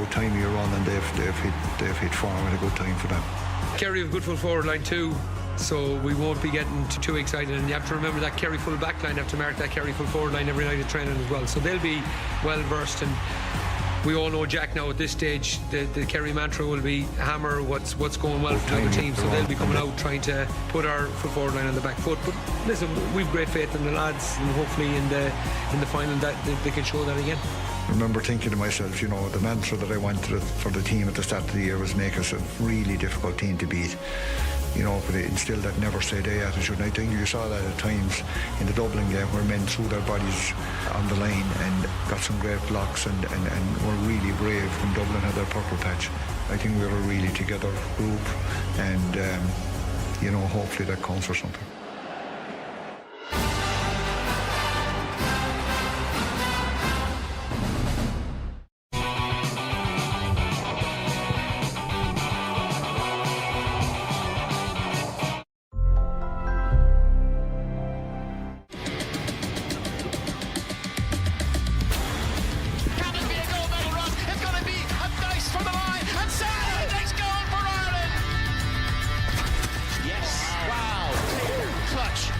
about time of your run, and they've hit form at a good time for them. Kerry have a good full forward line too, so we won't be getting too excited. And you have to remember that Kerry full back line have to mark that Kerry full forward line every night of training as well. So they'll be well versed, and we all know Jack now at this stage. The Kerry mantra will be hammer what's going well for the other team. So they'll be coming out trying to put our full forward line on the back foot. But listen, we've great faith in the lads, and hopefully in the final that they can show that again. I remember thinking to myself, you know, the mantra that I wanted for the team at the start of the year was make us a really difficult team to beat. You know, but it instilled that never say die attitude. And I think you saw that at times in the Dublin game where men threw their bodies on the line and got some great blocks and were really brave when Dublin had their purple patch. I think we were a really together group, and, you know, hopefully that counts for something.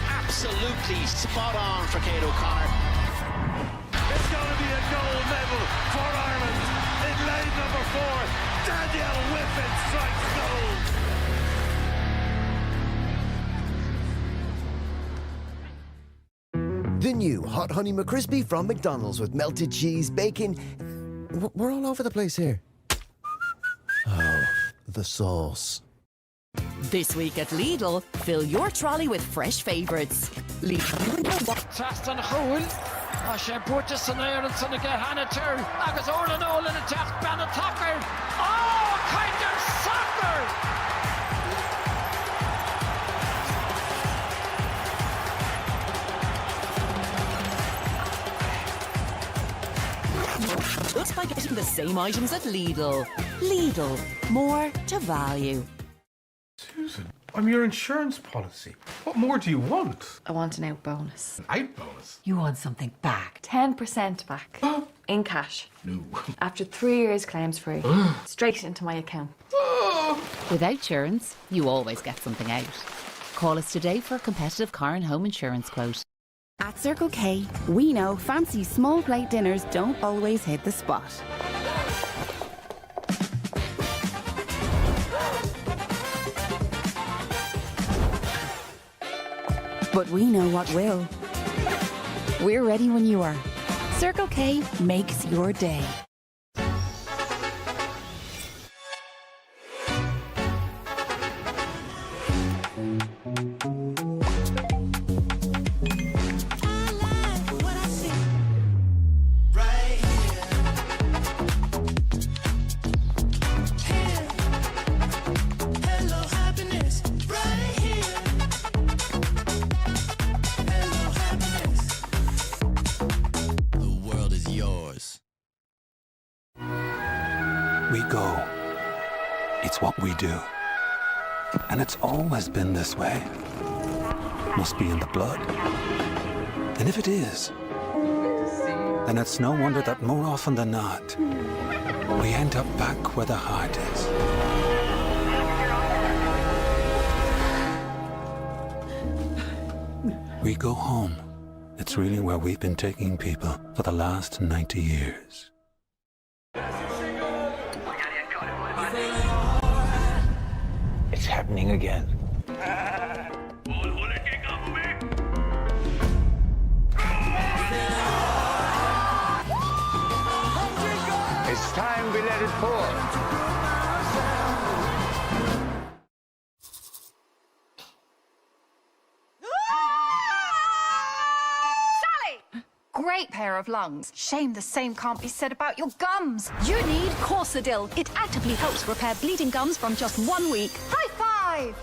Absolutely spot on for Kate O'Connor. It's going to be a gold medal for Ireland in lane number 4. Danielle Whiffen strikes gold. The new Hot Honey McCrispy from McDonald's with melted cheese, bacon. We're all over the place here. Oh, the sauce. This week at Lidl, fill your trolley with fresh favourites. Lidl. Tastan Howell, sé búirte san éireann sanna go hanatar, agus orlan ólan a teach ben a tucker. Oh, kind of soccer! Just by getting the same items at Lidl. Lidl, more to value. Susan, I'm your insurance policy. What more do you want? I want an out bonus. An out bonus? You want something back. 10% back. In cash. No. After 3 years claims free. Straight into my account. With Outsurance, you always get something out. Call us today for a competitive car and home insurance quote. At Circle K, we know fancy small plate dinners don't always hit the spot. But we know what will. We're ready when you are. Circle K makes your day. We go. It's what we do. And it's always been this way. Must be in the blood. And if it is, then it's no wonder that more often than not, we end up back where the heart is. We go home. It's really where we've been taking people for the last 90 years. It's happening again. It's time we let it pour. Great pair of lungs. Shame the same can't be said about your gums. You need Corsadil. It actively helps repair bleeding gums from just 1 week. High five!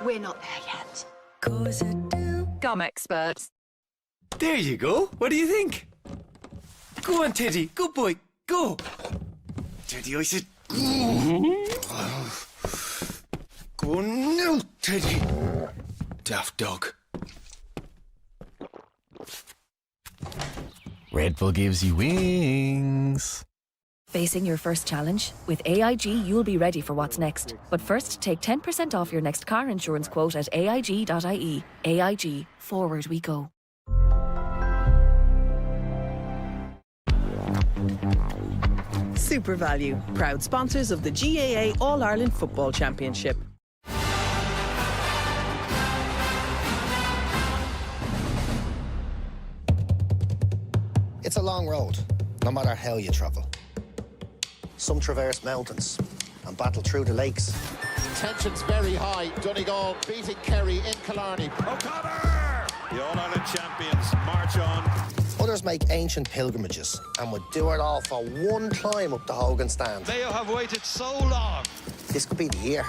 We're not there yet. Corsadil. Gum experts. There you go. What do you think? Go on, Teddy. Good boy. Go. Teddy, I said go. Go now, Teddy. Daft dog. Red Bull gives you wings. Facing your first challenge? With AIG, you'll be ready for what's next. But first, take 10% off your next car insurance quote at AIG.ie. AIG. Forward we go. Super Value, proud sponsors of the GAA All-Ireland Football Championship. It's a long road, no matter how you travel. Some traverse mountains and battle through the lakes. Tension's very high. Donegal beating Kerry in Killarney. O'Connor! The All-Ireland champions march on. Others make ancient pilgrimages and would do it all for one climb up the Hogan stand. Mayo have waited so long. This could be the year.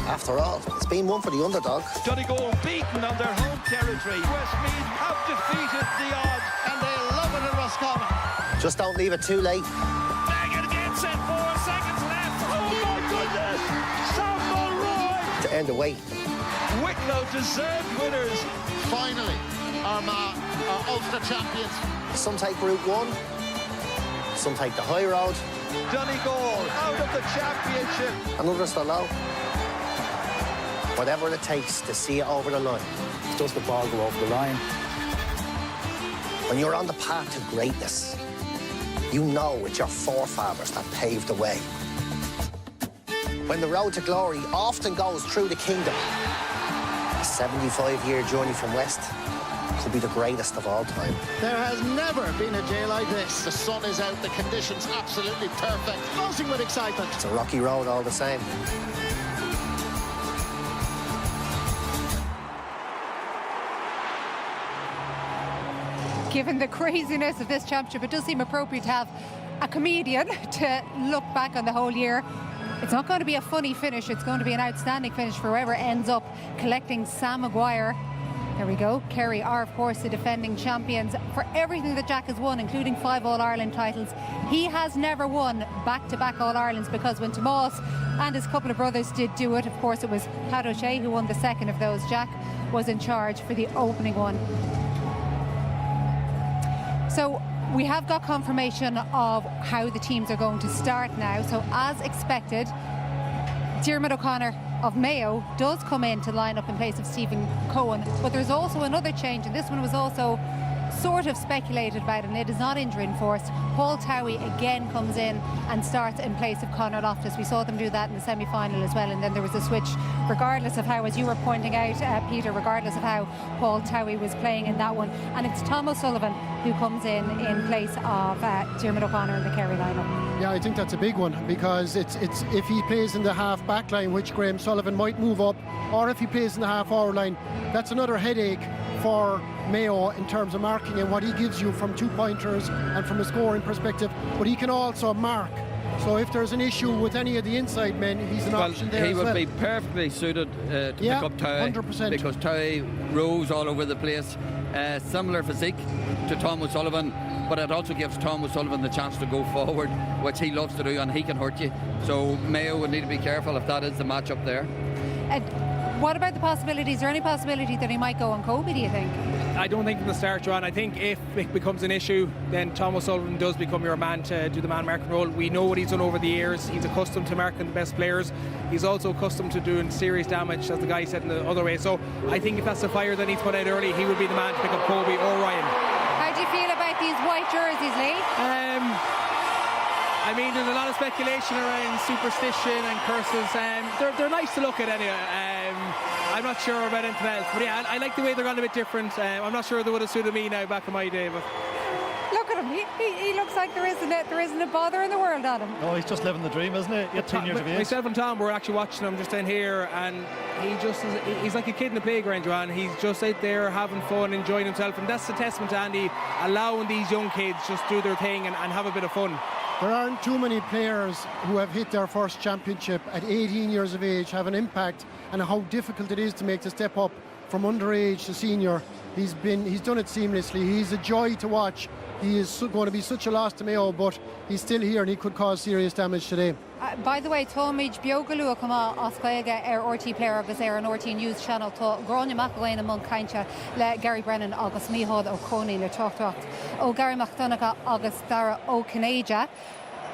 After all, it's been one for the underdog. Donegal beaten on their home territory. Westmeath have defeated the odds and they love it in Roscommon. Just don't leave it too late. Baggett again set 4 seconds left. Oh my goodness! Sam Mulroy! To end the wait. Wicklow deserved winners. Finally, Armagh are Ulster champions. Some take Route 1, some take the high road. Donegal out of the championship. And others the low. Whatever it takes to see it over the line. Does the ball go over the line? When you're on the path to greatness, you know it's your forefathers that paved the way. When the road to glory often goes through the kingdom, a 75-year journey from west could be the greatest of all time. There has never been a day like this. The sun is out, the conditions absolutely perfect. Buzzing with excitement. It's a rocky road all the same. Given the craziness of this championship, it does seem appropriate to have a comedian to look back on the whole year. It's not going to be a funny finish, it's going to be an outstanding finish for whoever ends up collecting Sam Maguire. There we go. Kerry are, of course, the defending champions for everything that Jack has won, including 5 All-Ireland titles. He has never won back-to-back All-Irelands because when Tomas and his couple of brothers did do it, of course, it was Pat O'Shea who won the second of those. Jack was in charge for the opening one. So we have got confirmation of how the teams are going to start now. So as expected, Diarmuid O'Connor of Mayo does come in to line up in place of Stephen Cohen, but there's also another change, and this one was also sort of speculated about, and it is not injury enforced. Paul Towie again comes in and starts in place of Conor Loftus. We saw them do that in the semi-final as well, and then there was a switch regardless of how, as you were pointing out, Peter, regardless of how Paul Towie was playing in that one. And it's Tom O'Sullivan who comes in place of Diarmuid O'Connor in the Kerry lineup. Yeah, I think that's a big one, because it's if he plays in the half back line, which Graham Sullivan might move up, or if he plays in the half forward line, that's another headache for Mayo in terms of marking and what he gives you from 2-pointers and from a scoring perspective, but he can also mark. So if there's an issue with any of the inside men, he's an option there as well. He would be perfectly suited to pick up Towie, 100%. because Towie rows all over the place. Similar physique to Tom O'Sullivan, but it also gives Tom O'Sullivan the chance to go forward, which he loves to do, and he can hurt you. So Mayo would need to be careful if that is the matchup there. What about the possibility? Is there any possibility that he might go on Kobe, do you think? I don't think from the start, John. I think if it becomes an issue, then Tom O'Sullivan does become your man to do the man marking role. We know what he's done over the years. He's accustomed to marking the best players. He's also accustomed to doing serious damage, as the guy said in the other way. So I think if that's the fire that he's put out early, he would be the man to pick up Kobe or Ryan. How do you feel about these white jerseys, Lee? I mean, there's a lot of speculation around superstition and curses. They're nice to look at anyway. I'm not sure about anything else, but yeah, I like the way they're gone a bit different. I'm not sure they would have suited me now back in my day, but look at him. He looks like there isn't a bother in the world on him. Oh, he's just living the dream, isn't he? 18 years of age. Myself and Tom were actually watching him just down here, and he's like a kid in the playground, Joanne. He's just out there having fun, enjoying himself, and that's a testament to Andy, allowing these young kids just do their thing and have a bit of fun. There aren't too many players who have hit their first championship at 18 years of age, have an impact, and how difficult it is to make the step up from underage to senior. He's done it seamlessly. He's a joy to watch. He is going to be such a loss to Mayo, but he's still here and he could cause serious damage today. By the way, Tomich Biogalu Kama Oscaiga RT player agus an RT News channel to Gronya McAwain among Kaincha le Gary Brennan agus Mihod O'Coney le Tocht O Gary McDonagh agus Dara O'Caneja.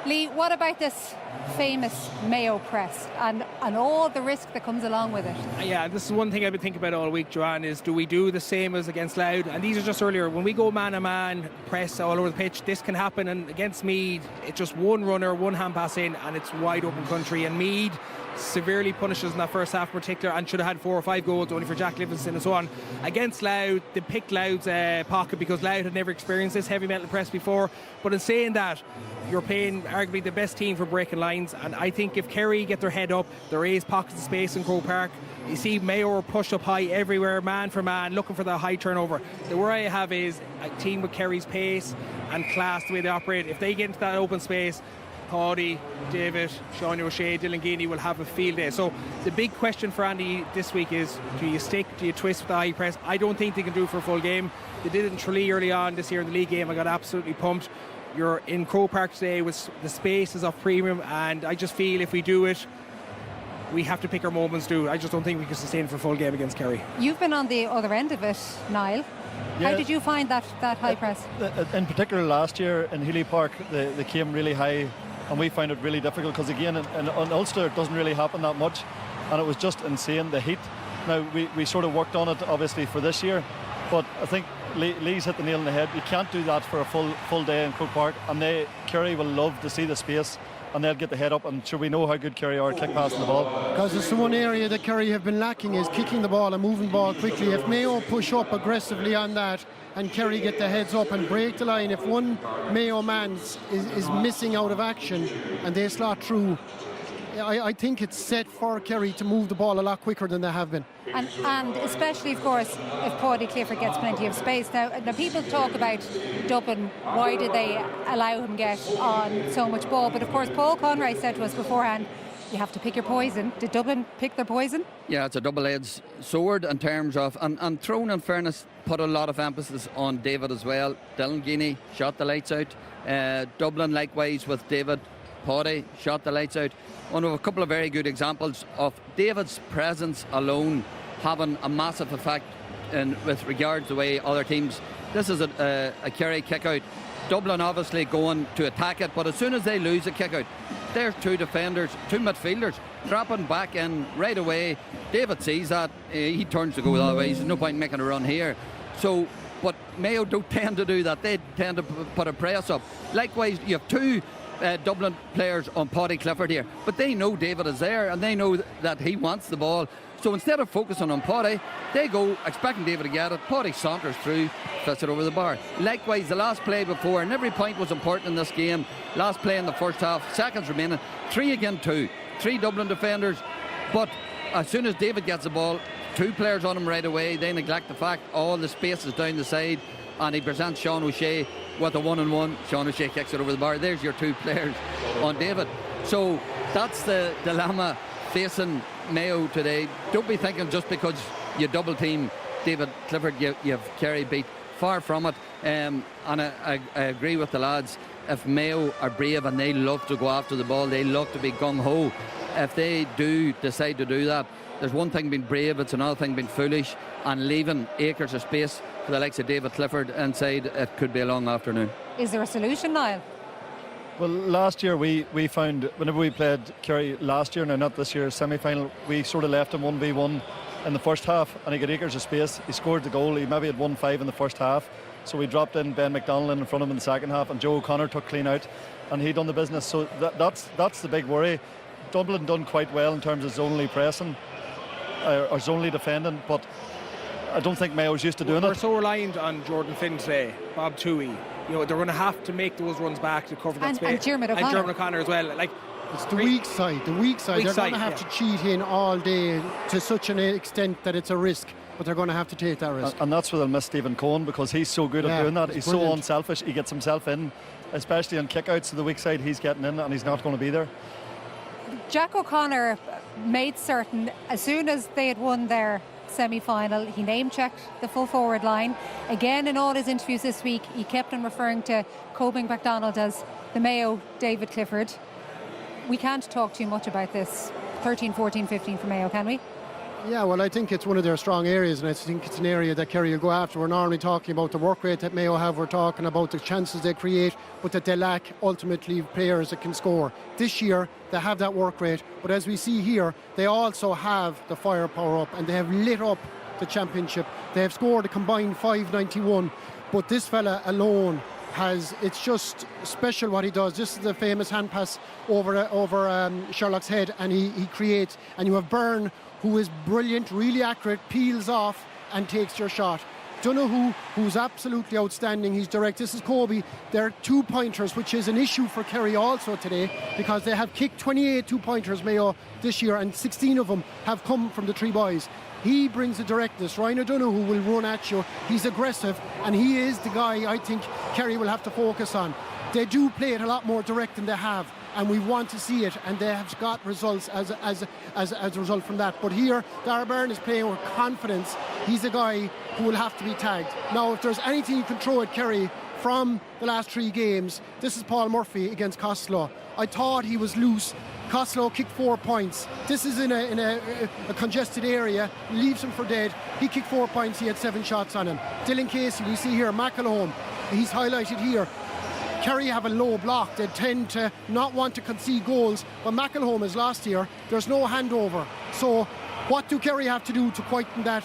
Lee, what about this famous Mayo press and all the risk that comes along with it? Yeah, this is one thing I've been thinking about all week, Joanne, is do we do the same as against Louth? And these are just earlier, when we go man-to-man, press all over the pitch, this can happen. And against Meath, it's just one runner, one hand pass in, and it's wide open country. And Meath severely punishes in that first half in particular and should have had 4 or 5 goals only for Jack Livingston and so on. Against Louth, they picked Louth's pocket because Louth had never experienced this heavy metal press before. But in saying that, you're playing arguably the best team for breaking lines, and I think if Kerry get their head up, there is pockets of space in Croke Park. You see Mayo pushed up high everywhere, man for man, looking for the high turnover. The worry I have is a team with Kerry's pace and class, the way they operate. If they get into that open space, Paddy, David, Sean O'Shea, Dylan Geaney will have a field day. So the big question for Andy this week is, do you stick, do you twist with the high press? I don't think they can do it for a full game. They did it in Tralee early on this year in the league game. I got absolutely pumped. You're in Croke Park today with the spaces of premium, and I just feel if we do it, we have to pick our moments too. I just don't think we can sustain for a full game against Kerry. You've been on the other end of it, Niall. Yeah. How did you find that high press? In particular last year in Healy Park, they came really high, and we found it really difficult because again in Ulster it doesn't really happen that much, and it was just insane, the heat. Now we sort of worked on it obviously for this year, but I think Lee's hit the nail on the head. You can't do that for a full day in Croke Park, and Kerry will love to see the space, and they'll get the head up, and sure, we know how good Kerry are at kick passing the ball. Because it's the one area that Kerry have been lacking is kicking the ball and moving the ball quickly. If Mayo push up aggressively on that and Kerry get the heads up and break the line, if one Mayo man is missing out of action and they slot through, I think it's set for Kerry to move the ball a lot quicker than they have been. And especially, of course, if Paddy Clifford gets plenty of space. Now people talk about Dublin, why did they allow him get on so much ball? But of course, Paul Conroy said to us beforehand, you have to pick your poison. Did Dublin pick their poison? Yeah, it's a double-edged sword in terms of, and Throne, in fairness, put a lot of emphasis on David as well. Dylan Geaney shot the lights out. Dublin, likewise with David. Paddy shot the lights out. One of a couple of very good examples of David's presence alone having a massive effect with regards to the way other teams. This is a Kerry kick out. Dublin obviously going to attack it, but as soon as they lose a kick out, there's 2 defenders, 2 midfielders dropping back in right away. David sees that, he turns to go the other way. There's no point in making a run here. So, but Mayo don't tend to do that. They tend to put a press up. Likewise, you have 2 Dublin players on Paddy Clifford here, but they know David is there and they know that he wants the ball. So instead of focusing on Paddy, they go expecting David to get it. Paddy saunters through, fits it over the bar. Likewise, the last play before, and every point was important in this game. Last play in the first half, seconds remaining, 3 against 2, 3 Dublin defenders. But as soon as David gets the ball, 2 players on him right away. They neglect the fact all the space is down the side, and he presents Sean O'Shea with a 1-on-1. Sean O'Shea kicks it over the bar. There's your 2 players on David. So that's the dilemma facing Mayo today. Don't be thinking just because you double team David Clifford you've Kerry beat. Far from it. And I agree with the lads. If Mayo are brave and they love to go after the ball, they love to be gung-ho, if they do decide to do that, there's one thing being brave, it's another thing being foolish, and leaving acres of space for the likes of David Clifford inside, it could be a long afternoon. Is there a solution, Niall? Well, last year we found, whenever we played Kerry last year, now not this year, semi-final, we sort of left him 1v1 in the first half, and he got acres of space. He scored the goal. He maybe had 1-5 in the first half, so we dropped in Ben McDonnell in front of him in the second half, and Joe O'Connor took clean out, and he done the business. So that's the big worry. Dublin done quite well in terms of zonally pressing or zonally defending, but I don't think Mayo's used to doing it. We're so reliant on Jordan Finn today, Bob Toohey. You know, they're going to have to make those runs back to cover that space. And Dermot O'Connor. And Dermot O'Connor as well. Like, it's the weak side. They're going to have to cheat in all day to such an extent that it's a risk, but they're going to have to take that risk. And that's where they'll miss Stephen Cohen, because he's so good at doing that. He's brilliant. So unselfish. He gets himself in, especially on kickouts to the weak side. He's getting in and he's not going to be there. Jack O'Connor made certain, as soon as they had won their semi-final, he name-checked the full forward line. Again, in all his interviews this week, he kept on referring to Coburn MacDonald as the Mayo David Clifford. We can't talk too much about this 13, 14, 15 for Mayo, can we? Yeah, well, I think it's one of their strong areas, and I think it's an area that Kerry will go after. We're normally talking about the work rate that Mayo have, we're talking about the chances they create, but that they lack ultimately players that can score. This year, they have that work rate, but as we see here, they also have the firepower up, and they have lit up the championship. They have scored a combined 591, but this fella alone it's just special what he does. This is the famous hand pass over Sherlock's head, and he creates, and you have Byrne, who is brilliant, really accurate, peels off and takes your shot. Donoghue, who's absolutely outstanding, he's direct. This is Kobe. They're 2-pointers, which is an issue for Kerry also today, because they have kicked 28 2-pointers, Mayo, this year, and 16 of them have come from the three boys. He brings the directness. Ryan O'Donoghue will run at you. He's aggressive, and he is the guy I think Kerry will have to focus on. They do play it a lot more direct than they have, and we want to see it, and they have got results as a result from that. But here, Dara Byrne is playing with confidence. He's a guy who will have to be tagged. Now, if there's anything you can throw at Kerry from the last 3 games, this is Paul Murphy against Costello. I thought he was loose. Costello kicked 4 points. This is in a congested area, leaves him for dead. He kicked 4 points, he had 7 shots on him. Dylan Casey, we see here, McElhone, he's highlighted here. Kerry have a low block. They tend to not want to concede goals. But McElhone is lost here. There's no handover. So what do Kerry have to do to quieten that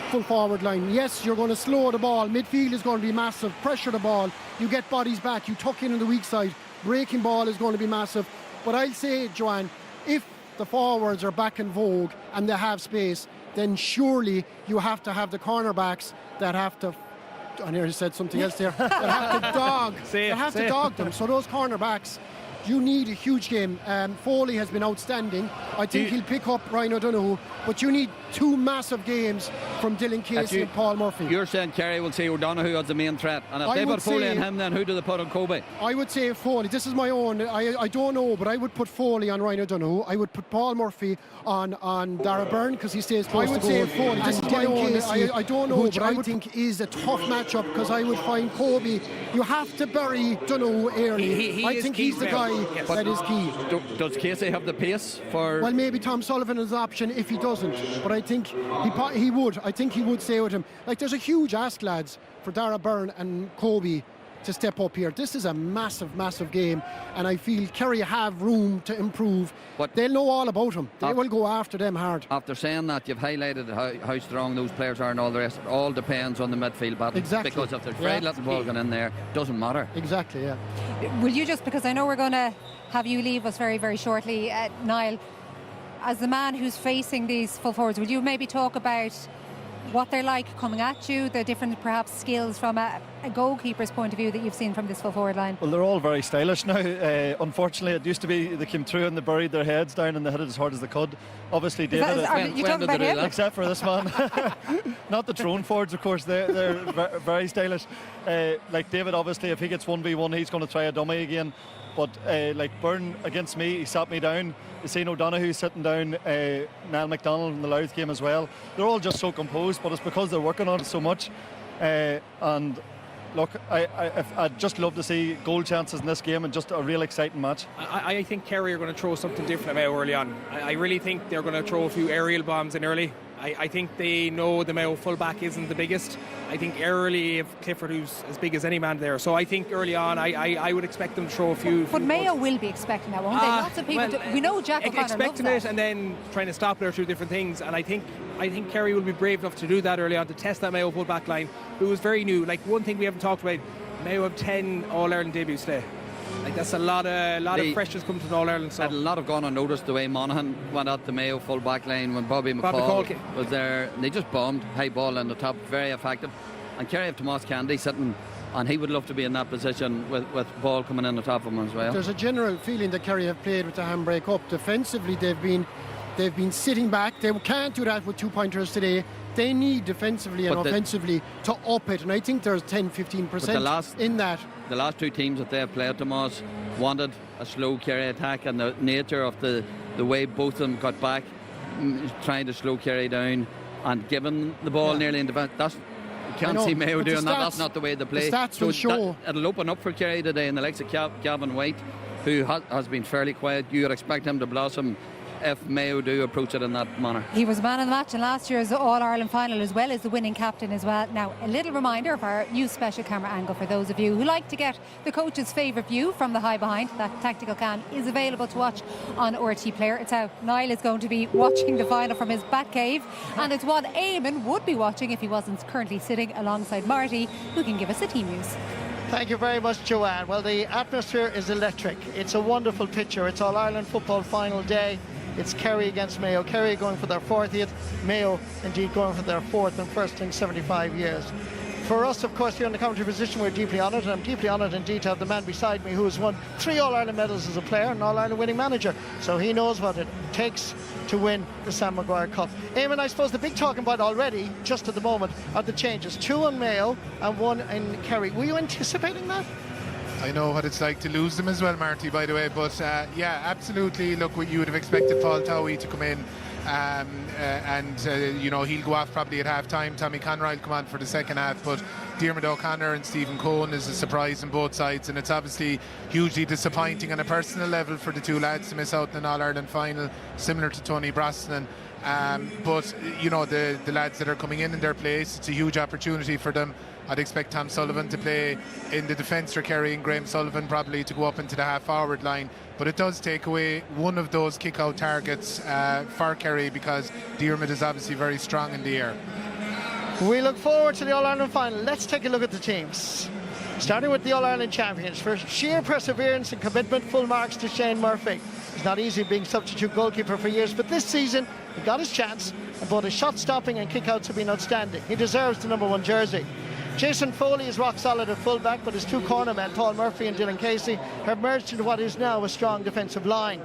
full forward line? Yes, you're going to slow the ball. Midfield is going to be massive. Pressure the ball. You get bodies back. You tuck in on the weak side. Breaking ball is going to be massive. But I'll say, Joanne, if the forwards are back in vogue and they have space, then surely you have to have the cornerbacks that have to, I nearly said something else there, that have to dog. They have to dog them. So those cornerbacks, you need a huge game. Foley has been outstanding. I think he'll pick up Ryan O'Donoghue, but you need 2 massive games from Dylan Casey and Paul Murphy. You're saying Kerry will see O'Donoghue as the main threat, and if they put Foley on him, then who do they put on Kobe? I would say Foley. This is my own. I don't know, but I would put Foley on Ryan O'Donoghue. I would put Paul Murphy on Dara Byrne because he stays close to goal. I would say Foley. This is my own. I don't know, but I think is a tough matchup because I would find Kobe. You have to bury Donoghue early. I think he's the guy that is key. Does Casey have the pace for? Well, maybe Tom Sullivan is an option if he doesn't, but I think he would. I think he would stay with him. Like, there's a huge ask, lads, for Dara Byrne and Kobe to step up here. This is a massive, massive game, and I feel Kerry have room to improve. But they'll know all about him. They will go after them hard. After saying that, you've highlighted how strong those players are and all the rest. It all depends on the midfield battle. Exactly. Because if there's very little ball going in there, it doesn't matter. Exactly, yeah. Will you just, because I know we're going to have you leave us very, very shortly, Niall, as the man who's facing these full forwards, will you maybe talk about what they're like coming at you, the different perhaps skills from a goalkeeper's point of view that you've seen from this full forward line? Well, they're all very stylish now. Unfortunately, it used to be they came through and they buried their heads down and they hit it as hard as they could. Obviously, David... you talking about him? Except for this man. Not the drone forwards, of course. They're very stylish. Like David, obviously, if he gets 1v1, he's going to try a dummy again. But like Byrne against me, he sat me down. You see O'Donoghue sitting down, Niall McDonald in the Louth game as well. They're all just so composed, but it's because they're working on it so much. And look, I'd just love to see goal chances in this game and just a real exciting match. I think Kerry are going to throw something different about early on. I really think they're going to throw a few aerial bombs in early. I think they know the Mayo fullback isn't the biggest. I think early if Clifford, who's as big as any man there. So I think early on I would expect them to throw a few. But Mayo will be expecting that, won't they? Lots of people. We know Jack O'Connor expecting loves it and then trying to stop it through different things. And I think Kerry will be brave enough to do that early on, to test that Mayo fullback line, who is very new. Like, one thing we haven't talked about, Mayo have 10 All-Ireland debuts today. Like, that's a lot of pressures come to an All-Ireland. So. A lot have gone unnoticed the way Monaghan went at the Mayo full back line when Bobby McCall was there. And they just bombed high ball in the top, very effective. And Kerry have Tomas Candy sitting, and he would love to be in that position with ball coming in the top of him as well. There's a general feeling that Kerry have played with the handbrake up. Defensively, they've been sitting back. They can't do that with 2-pointers today. They need defensively and offensively to up it, and I think there's 10-15% in that. The last 2 teams that they have played, Tomas, wanted a slow Kerry attack, and the nature of the way both of them got back, trying to slow Kerry down and giving the ball nearly in defence. You can't see Mayo doing that. That's not the way they play. The stats will show. It'll open up for Kerry today, and the likes of Gavin White, who has been fairly quiet. You would expect him to blossom if Mayo do approach it in that manner. He was man of the match in last year's All-Ireland final, as well as the winning captain as well. Now, a little reminder of our new special camera angle for those of you who like to get the coach's favourite view from the high behind. That tactical cam is available to watch on RT Player. It's how Niall is going to be watching the final from his back cave, and it's what Eamon would be watching if he wasn't currently sitting alongside Marty, who can give us the team news. Thank you very much, Joanne. Well, the atmosphere is electric. It's a wonderful picture. It's All-Ireland football final day. It's Kerry against Mayo. Kerry going for their 40th. Mayo, indeed, going for their 4th and first in 75 years. For us, of course, here in the commentary position, we're deeply honoured, and I'm deeply honoured indeed to have the man beside me who has won 3 All-Ireland medals as a player and All-Ireland winning manager. So he knows what it takes to win the Sam Maguire Cup. Eamon, I suppose the big talking about already, just at the moment, are the changes. 2 on Mayo and 1 in Kerry. Were you anticipating that? I know what it's like to lose them as well, Marty, by the way. But yeah, absolutely. Look, you would have expected Paul Towie to come in. You know, he'll go off probably at half time. Tommy Conroy will come on for the second half, but Diarmuid O'Connor and Stephen Cohen is a surprise on both sides, and it's obviously hugely disappointing on a personal level for the 2 lads to miss out in an All-Ireland final, similar to Tony Brosnan. But you know, the lads that are coming in their place, it's a huge opportunity for them. I'd expect Tom Sullivan to play in the defence for Kerry, and Graham Sullivan probably to go up into the half-forward line. But it does take away one of those kick-out targets for Kerry, because Diarmuid is obviously very strong in the air. We look forward to the All-Ireland final. Let's take a look at the teams. Starting with the All-Ireland champions. For sheer perseverance and commitment, full marks to Shane Murphy. It's not easy being substitute goalkeeper for years, but this season he got his chance, and both his shot stopping and kick-outs have been outstanding. He deserves the number 1 jersey. Jason Foley is rock solid at fullback, but his 2 cornermen, Paul Murphy and Dylan Casey, have merged into what is now a strong defensive line.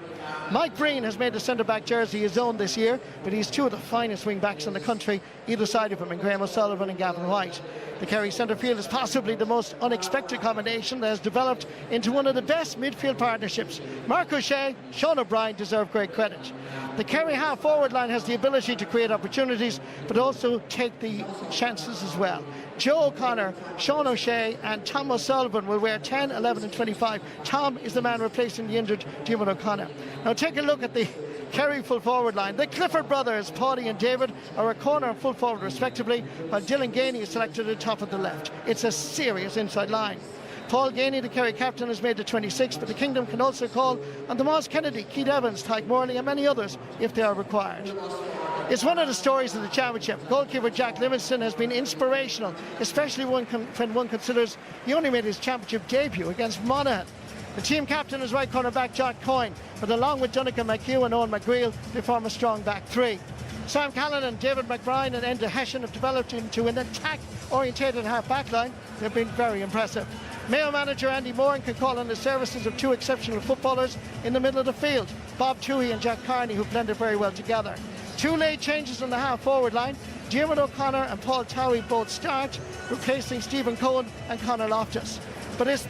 Mike Breen has made the centre-back jersey his own this year, but he's 2 of the finest wing-backs in the country, either side of him, in Graham O'Sullivan and Gavin White. The Kerry centre field is possibly the most unexpected combination that has developed into one of the best midfield partnerships. Mark O'Shea, Sean O'Brien deserve great credit. The Kerry half-forward line has the ability to create opportunities, but also take the chances as well. Joe O'Connor, Sean O'Shea and Tom O'Sullivan will wear 10, 11 and 25. Tom is the man replacing the injured Diarmuid O'Connor. Now take a look at the Kerry full forward line. The Clifford brothers, Paddy and David, are a corner and full forward respectively, while Dylan Gainey is selected at the top of the left. It's a serious inside line. Paul Gainey, the Kerry captain, has made the 26, but the Kingdom can also call on Tomas Kennedy, Keith Evans, Tyke Morley and many others if they are required. It's one of the stories of the championship. Goalkeeper Jack Livingston has been inspirational, especially when one considers he only made his championship debut against Monaghan. The team captain is right corner back Jack Coyne, but along with Donnacha McHugh and Owen McGreal, they form a strong back 3. Sam Callanan, David McBride and Enda Hession have developed into an attack-orientated half-back line. They've been very impressive. Mayo manager Andy Moran can call on the services of 2 exceptional footballers in the middle of the field, Bob Toohey and Jack Carney, who blended very well together. 2 late changes on the half-forward line. Diarmuid O'Connor and Paul Towie both start, replacing Stephen Cohen and Conor Loftus. But it's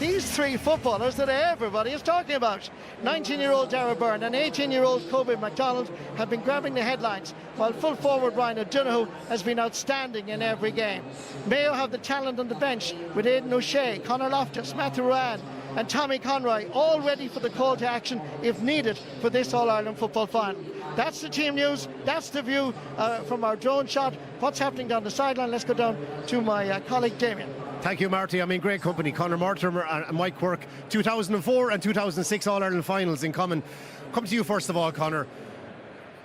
these 3 footballers that everybody is talking about. 19-year-old Darragh Byrne and 18-year-old Kobe MacDonald have been grabbing the headlines, while full forward Ryan O'Donoghue has been outstanding in every game. Mayo have the talent on the bench with Aidan O'Shea, Conor Loftus, Matthew Ruane and Tommy Conroy, all ready for the call to action if needed for this All-Ireland football final. That's the team news. That's the view from our drone shot. What's happening down the sideline? Let's go down to my colleague Damien. Thank you, Marty. I mean, great company. Conor Mortimer and Mike Quirk, 2004 and 2006 All-Ireland finals in common. Come to you first of all, Conor.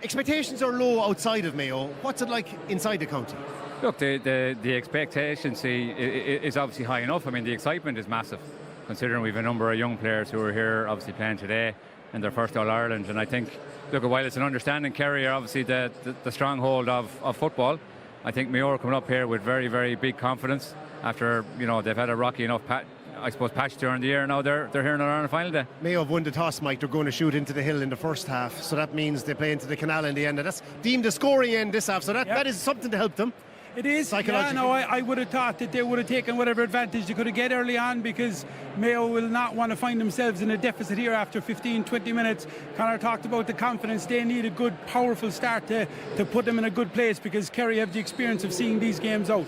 Expectations are low outside of Mayo. What's it like inside the county? Look, the expectancy is obviously high enough. I mean, the excitement is massive, considering we've a number of young players who are here obviously playing today in their first All-Ireland. And I think, look, while it's an understanding, Kerry are obviously the stronghold of football. I think Mayo are coming up here with very, very big confidence after, you know, they've had a rocky enough patch during the year. Now they're here in our final day. Mayo have won the toss, Mike. They're going to shoot into the hill in the first half, so that means they play into the canal in the end, and that's deemed a scoring end this half, so that is something to help them. It is. Yeah, no, I would have thought that they would have taken whatever advantage they could have get early on, because Mayo will not want to find themselves in a deficit here after 15-20 minutes. Conor talked about the confidence. They need a good, powerful start to put them in a good place, because Kerry have the experience of seeing these games out.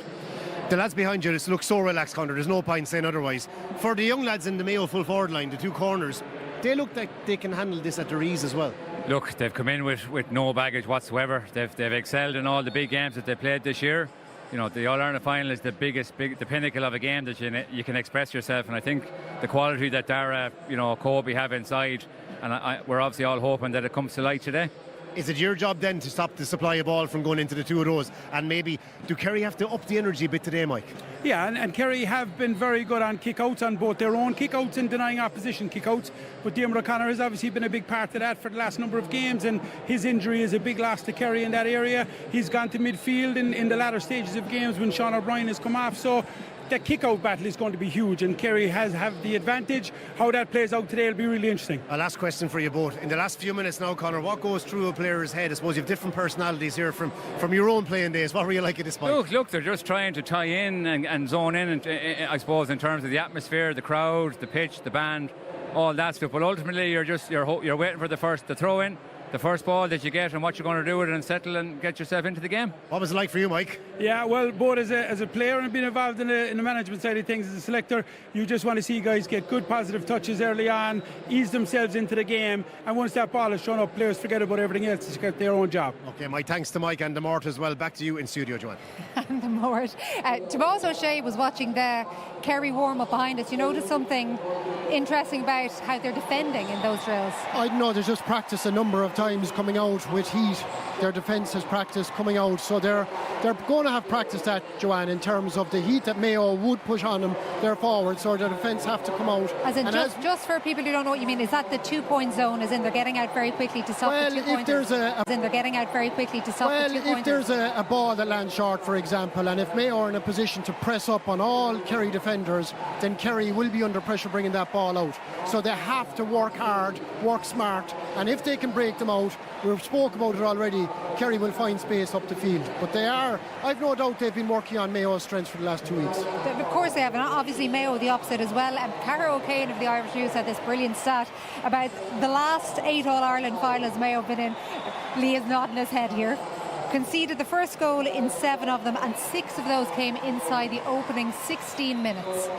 The lads behind you just look so relaxed, Conor. There's no point saying otherwise. For the young lads in the Mayo full forward line, the 2 corners, they look like they can handle this at their ease as well. Look, they've come in with no baggage whatsoever. They've excelled in all the big games that they played this year. You know, the All-Ireland final is the pinnacle of a game that you can express yourself. And I think the quality that Dara, Kobe have inside, and we're obviously all hoping that it comes to light today. Is it your job then to stop the supply of ball from going into the two of those? And maybe, do Kerry have to up the energy a bit today, Mike? Yeah, and Kerry have been very good on kick-outs, on both their own kick-outs and denying opposition kick-outs. But Diarmuid O'Connor has obviously been a big part of that for the last number of games, and his injury is a big loss to Kerry in that area. He's gone to midfield in the latter stages of games when Sean O'Brien has come off. So the kick-out battle is going to be huge, and Kerry have the advantage. How that plays out today will be really interesting. A last question for you both. In the last few minutes now, Conor, what goes through a player's head? I suppose you have different personalities here from your own playing days. What were you like at this point? Look, they're just trying to tie in and zone in, and I suppose in terms of the atmosphere, the crowd, the pitch, the band, all that stuff. But ultimately, you're waiting for the throw in, the first ball that you get, and what you're going to do with it and settle and get yourself into the game. What was it like for you, Mike? Yeah, well, both as a player and being involved in the management side of things as a selector, you just want to see guys get good positive touches early on, ease themselves into the game, and once that ball is shown up, players forget about everything else to get their own job. Okay, my thanks to Mike and the Mort as well. Back to you in studio, Joanne. And the Mort. Tomas O'Shea was watching the Kerry warm-up behind us. You noticed something interesting about how they're defending in those drills? I don't know, there's just practice a number of times coming out with heat. Their defence has practiced coming out, so they're going to have practiced that, Joanne, in terms of the heat that Mayo would push on them, their forwards, so their defence have to come out. As in, just for people who don't know what you mean, is that the 2-point zone, as in they're getting out very quickly to stop the 2 pointers? As in they're getting out very quickly to stop the 2 pointers? If there's a ball that lands short, for example, and if Mayo are in a position to press up on all Kerry defenders, then Kerry will be under pressure bringing that ball out. So they have to work hard, work smart, and if they can break them out, we've spoke about it already, Kerry will find space up the field. But I've no doubt they've been working on Mayo's strengths for the last 2 weeks. Of course they have, and obviously Mayo the opposite as well. And Cara O'Kane of the Irish News had this brilliant stat about the last 8 All-Ireland finals Mayo have been in. Lee is nodding his head here. Conceded the first goal in 7 of them, and 6 of those came inside the opening 16 minutes.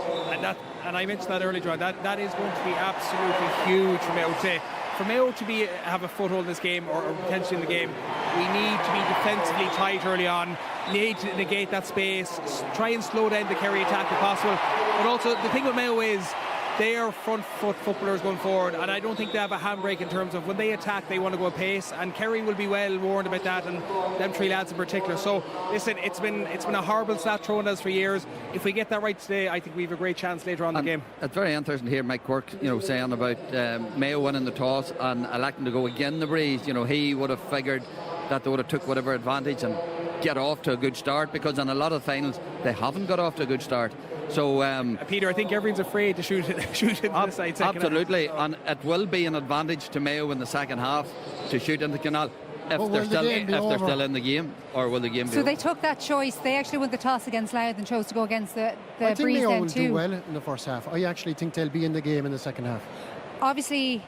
And I mentioned that earlier, John. That is going to be absolutely huge for Mayo today. For Mayo to have a foothold in this game, or potentially in the game, we need to be defensively tight early on, need to negate that space, try and slow down the Kerry attack if possible. But also, the thing with Mayo is they are front foot footballers going forward, and I don't think they have a handbrake in terms of when they attack they want to go at pace, and Kerry will be well warned about that, and them 3 lads in particular. So listen, it's been a horrible stat thrown at us for years. If we get that right today, I think we have a great chance later on in the game. It's very interesting to hear Mike Quirk saying about Mayo winning the toss and electing to go again the breeze. He would have figured that they would have took whatever advantage and get off to a good start, because in a lot of finals they haven't got off to a good start. So Peter, I think everyone's afraid to shoot it into the side. Absolutely, and it will be an advantage to Mayo in the second half to shoot into the canal if they're still in the game, or will the game be over? So they took that choice. They actually won the toss against Louth and chose to go against the I think breeze Mayo then will too. do well in the first half. I actually think they'll be in the game in the second half. Obviously,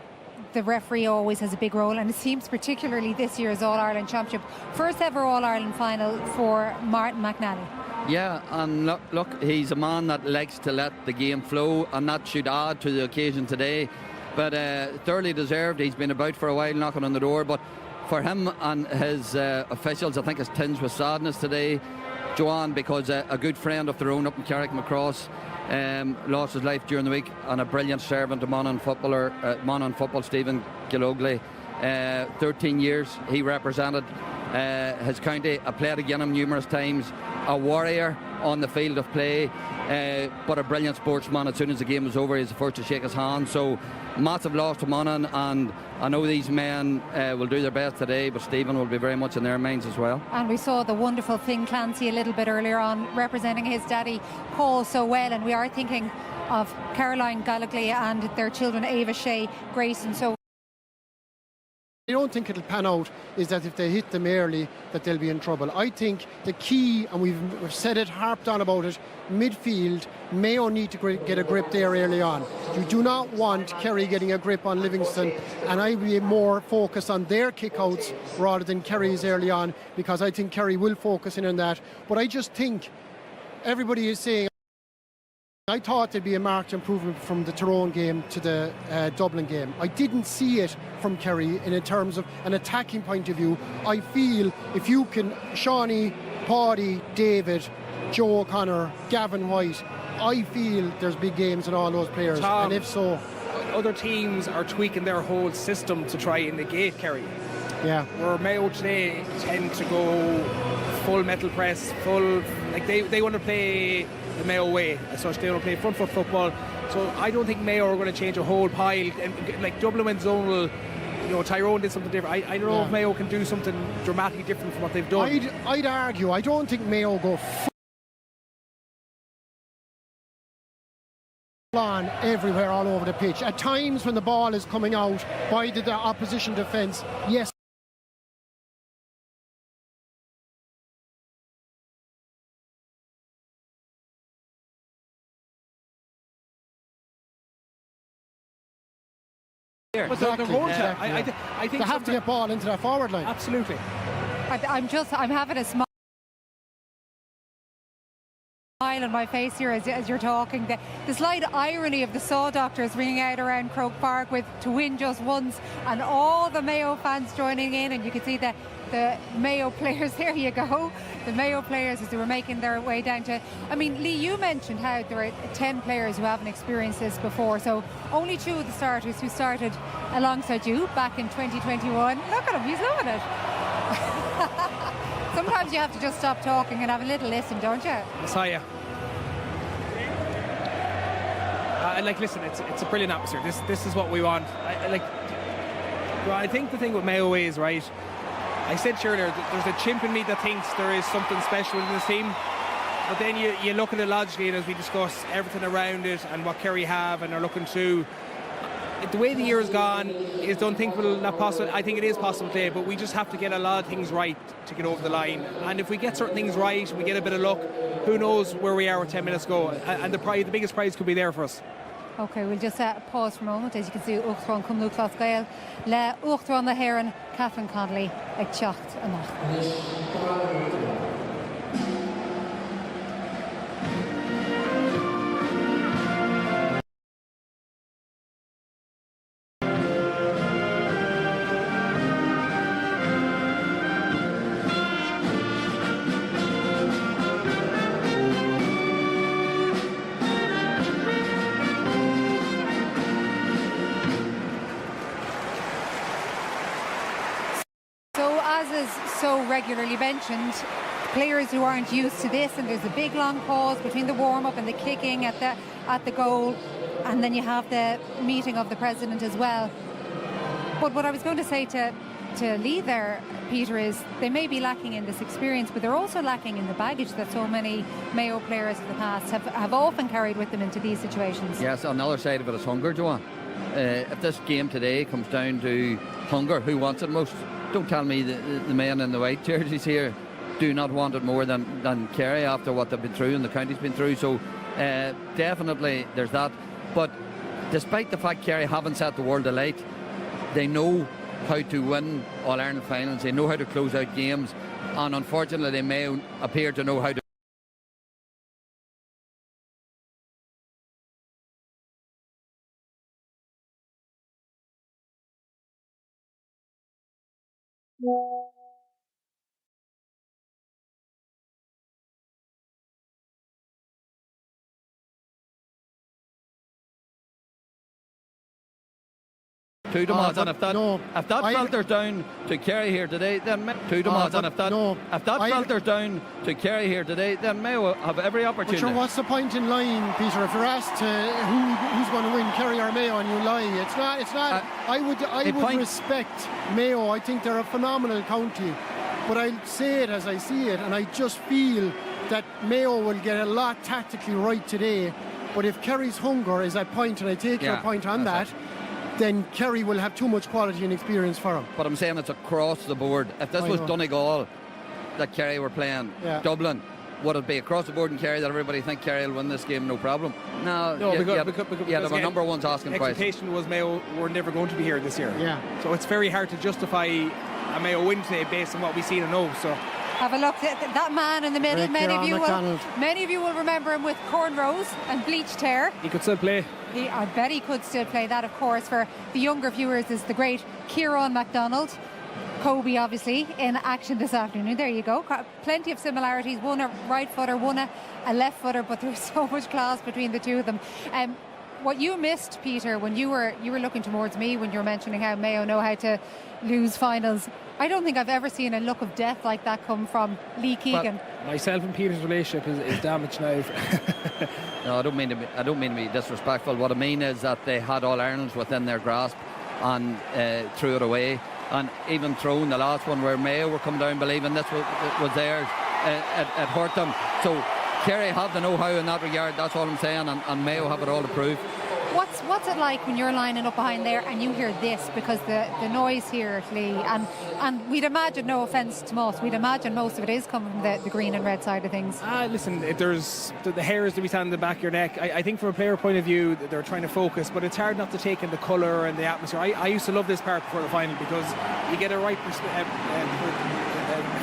the referee always has a big role, and it seems particularly this year's All-Ireland Championship. First ever All-Ireland final for Martin McNally. Yeah, and look, he's a man that likes to let the game flow, and that should add to the occasion today. But thoroughly deserved. He's been about for a while, knocking on the door. But for him and his officials, I think it's tinged with sadness today, Joanne, because a good friend of their own up in Carrickmacross lost his life during the week, and a brilliant servant to Monaghan football, Stephen Gillogley. 13 years he represented his county. I played against him numerous times. A warrior on the field of play, but a brilliant sportsman. As soon as the game was over, he was the first to shake his hand. So massive loss to Monaghan, and I know these men will do their best today, but Stephen will be very much in their minds as well. And we saw the wonderful Finn Clancy a little bit earlier on, representing his daddy Paul so well, and we are thinking of Caroline Gallagly and their children Ava, Shay, Grayson. So I don't think it'll pan out is that if they hit them early that they'll be in trouble. I think the key, and we've said it, harped on about it, midfield, Mayo need to get a grip there early on. You do not want Kerry getting a grip on Livingston, and I will be more focused on their kickouts rather than Kerry's early on, because I think Kerry will focus in on that. But I just think everybody is saying I thought there'd be a marked improvement from the Tyrone game to the Dublin game. I didn't see it from Kerry in terms of an attacking point of view. I feel if you can, Shawnee, Paddy, David, Joe O'Connor, Gavin White, I feel there's big games in all those players. Tom, and if so, other teams are tweaking their whole system to try and negate Kerry. Yeah. Where Mayo today tend to go full metal press, they want to play the Mayo way, as such. They want to play front foot football. So I don't think Mayo are going to change a whole pile. And like Dublin went zonal, Tyrone did something different. I don't know if Mayo can do something dramatically different from what they've done. I'd argue, I don't think Mayo go on everywhere all over the pitch. At times when the ball is coming out by the opposition defence, yes. But they're going to. I think they have to get ball into that forward line. Absolutely. I'm having a smile on my face here as you're talking. The slight irony of the Saw Doctors ringing out around Croke Park with to win just once, and all the Mayo fans joining in, and you can see the Mayo players. There you go. The Mayo players as they were making their way down to. I mean, Lee, you mentioned how there are 10 players who haven't experienced this before. So only 2 of the starters who started alongside you back in 2021. Look at him, he's loving it. Sometimes you have to just stop talking and have a little listen, don't you? Messiah. Listen, it's a brilliant atmosphere. This is what we want. I think the thing with Mayo is, right, I said earlier, there's a chimp in me that thinks there is something special in this team. But then you look at it logically, and as we discuss everything around it and what Kerry have and are looking to, the way the year has gone is unthinkable, not possible. I think it is possible today, but we just have to get a lot of things right to get over the line. And if we get certain things right, we get a bit of luck, who knows where we are with 10 minutes ago. And the biggest prize could be there for us. Okay, we'll just pause for a moment. As you can see, Uachtaráin Cumnú Clas Gael, le Uachtaráin na Héireann, Catherine Connolly, ag teacht amach. So regularly mentioned, players who aren't used to this, and there's a big long pause between the warm-up and the kicking at the goal, and then you have the meeting of the president as well. But what I was going to say to Lee there, Peter, is they may be lacking in this experience, but they're also lacking in the baggage that so many Mayo players of the past have often carried with them into these situations. Yes, on the other side of it is hunger, Joanne. If this game today comes down to hunger, who wants it most? Don't tell me the men in the white jerseys here do not want it more than Kerry after what they've been through and the county's been through. So definitely there's that. But despite the fact Kerry haven't set the world alight, they know how to win All-Ireland finals. They know how to close out games. And unfortunately, they may appear to know how to. Two demands, and if that filters down to Kerry here today, then two demands, and if that filters down to Kerry here today, then Mayo have every opportunity. But sure, what's the point in lying, Peter? If you're asked who's going to win, Kerry or Mayo, and you lie, it's not. I would respect Mayo. I think they're a phenomenal county, but I say it as I see it, and I just feel that Mayo will get a lot tactically right today. But if Kerry's hunger is at point, and I take your point on that. Then Kerry will have too much quality and experience for him. But I'm saying it's across the board. If this was Donegal that Kerry were playing, Dublin, would it be across the board in Kerry that everybody think Kerry will win this game, no problem? No, because the number one's asking price. Expectation was Mayo were never going to be here this year. Yeah. So it's very hard to justify a Mayo win today based on what we see and know. So Have a look at that man in the middle. Great Many of you will remember him with cornrows and bleached hair. He could still play. I bet he could still play. That, of course, for the younger viewers, is the great Kieran MacDonald. Kobe, obviously, in action this afternoon. There you go. Plenty of similarities. One a right footer, one a left footer, but there's so much class between the two of them. What you missed, Peter, when you were looking towards me when you were mentioning how Mayo know how to lose finals, I don't think I've ever seen a look of death like that come from Lee Keegan. Well, myself and Peter's relationship is damaged now. No, I don't mean to be disrespectful. What I mean is that they had All Irelands within their grasp and threw it away. And even throwing the last one where Mayo were coming down believing this was theirs, it hurt them. So Kerry have the know-how in that regard, that's all I'm saying, and Mayo have it all to prove. What's it like when you're lining up behind there and you hear this? Because the noise here, Lee, and we'd imagine, no offence to most, we'd imagine most of it is coming from the green and red side of things. Listen, there's the hairs to be standing in the back of your neck. I think from a player point of view, they're trying to focus, but it's hard not to take in the colour and the atmosphere. I used to love this part before the final because you get a right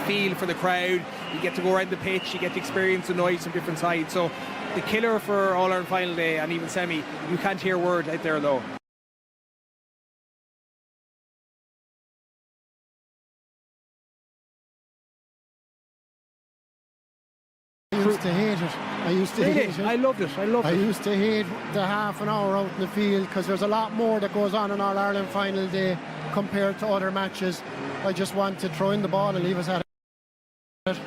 feel for the crowd, you get to go around the pitch, you get to experience the noise from different sides. So the killer for All Ireland final day and even semi, you can't hear a word out there though. I used to hate it. I loved it. I used to hate the half an hour out in the field because there's a lot more that goes on All Ireland final day compared to other matches. I just want to throw in the ball and leave us at it.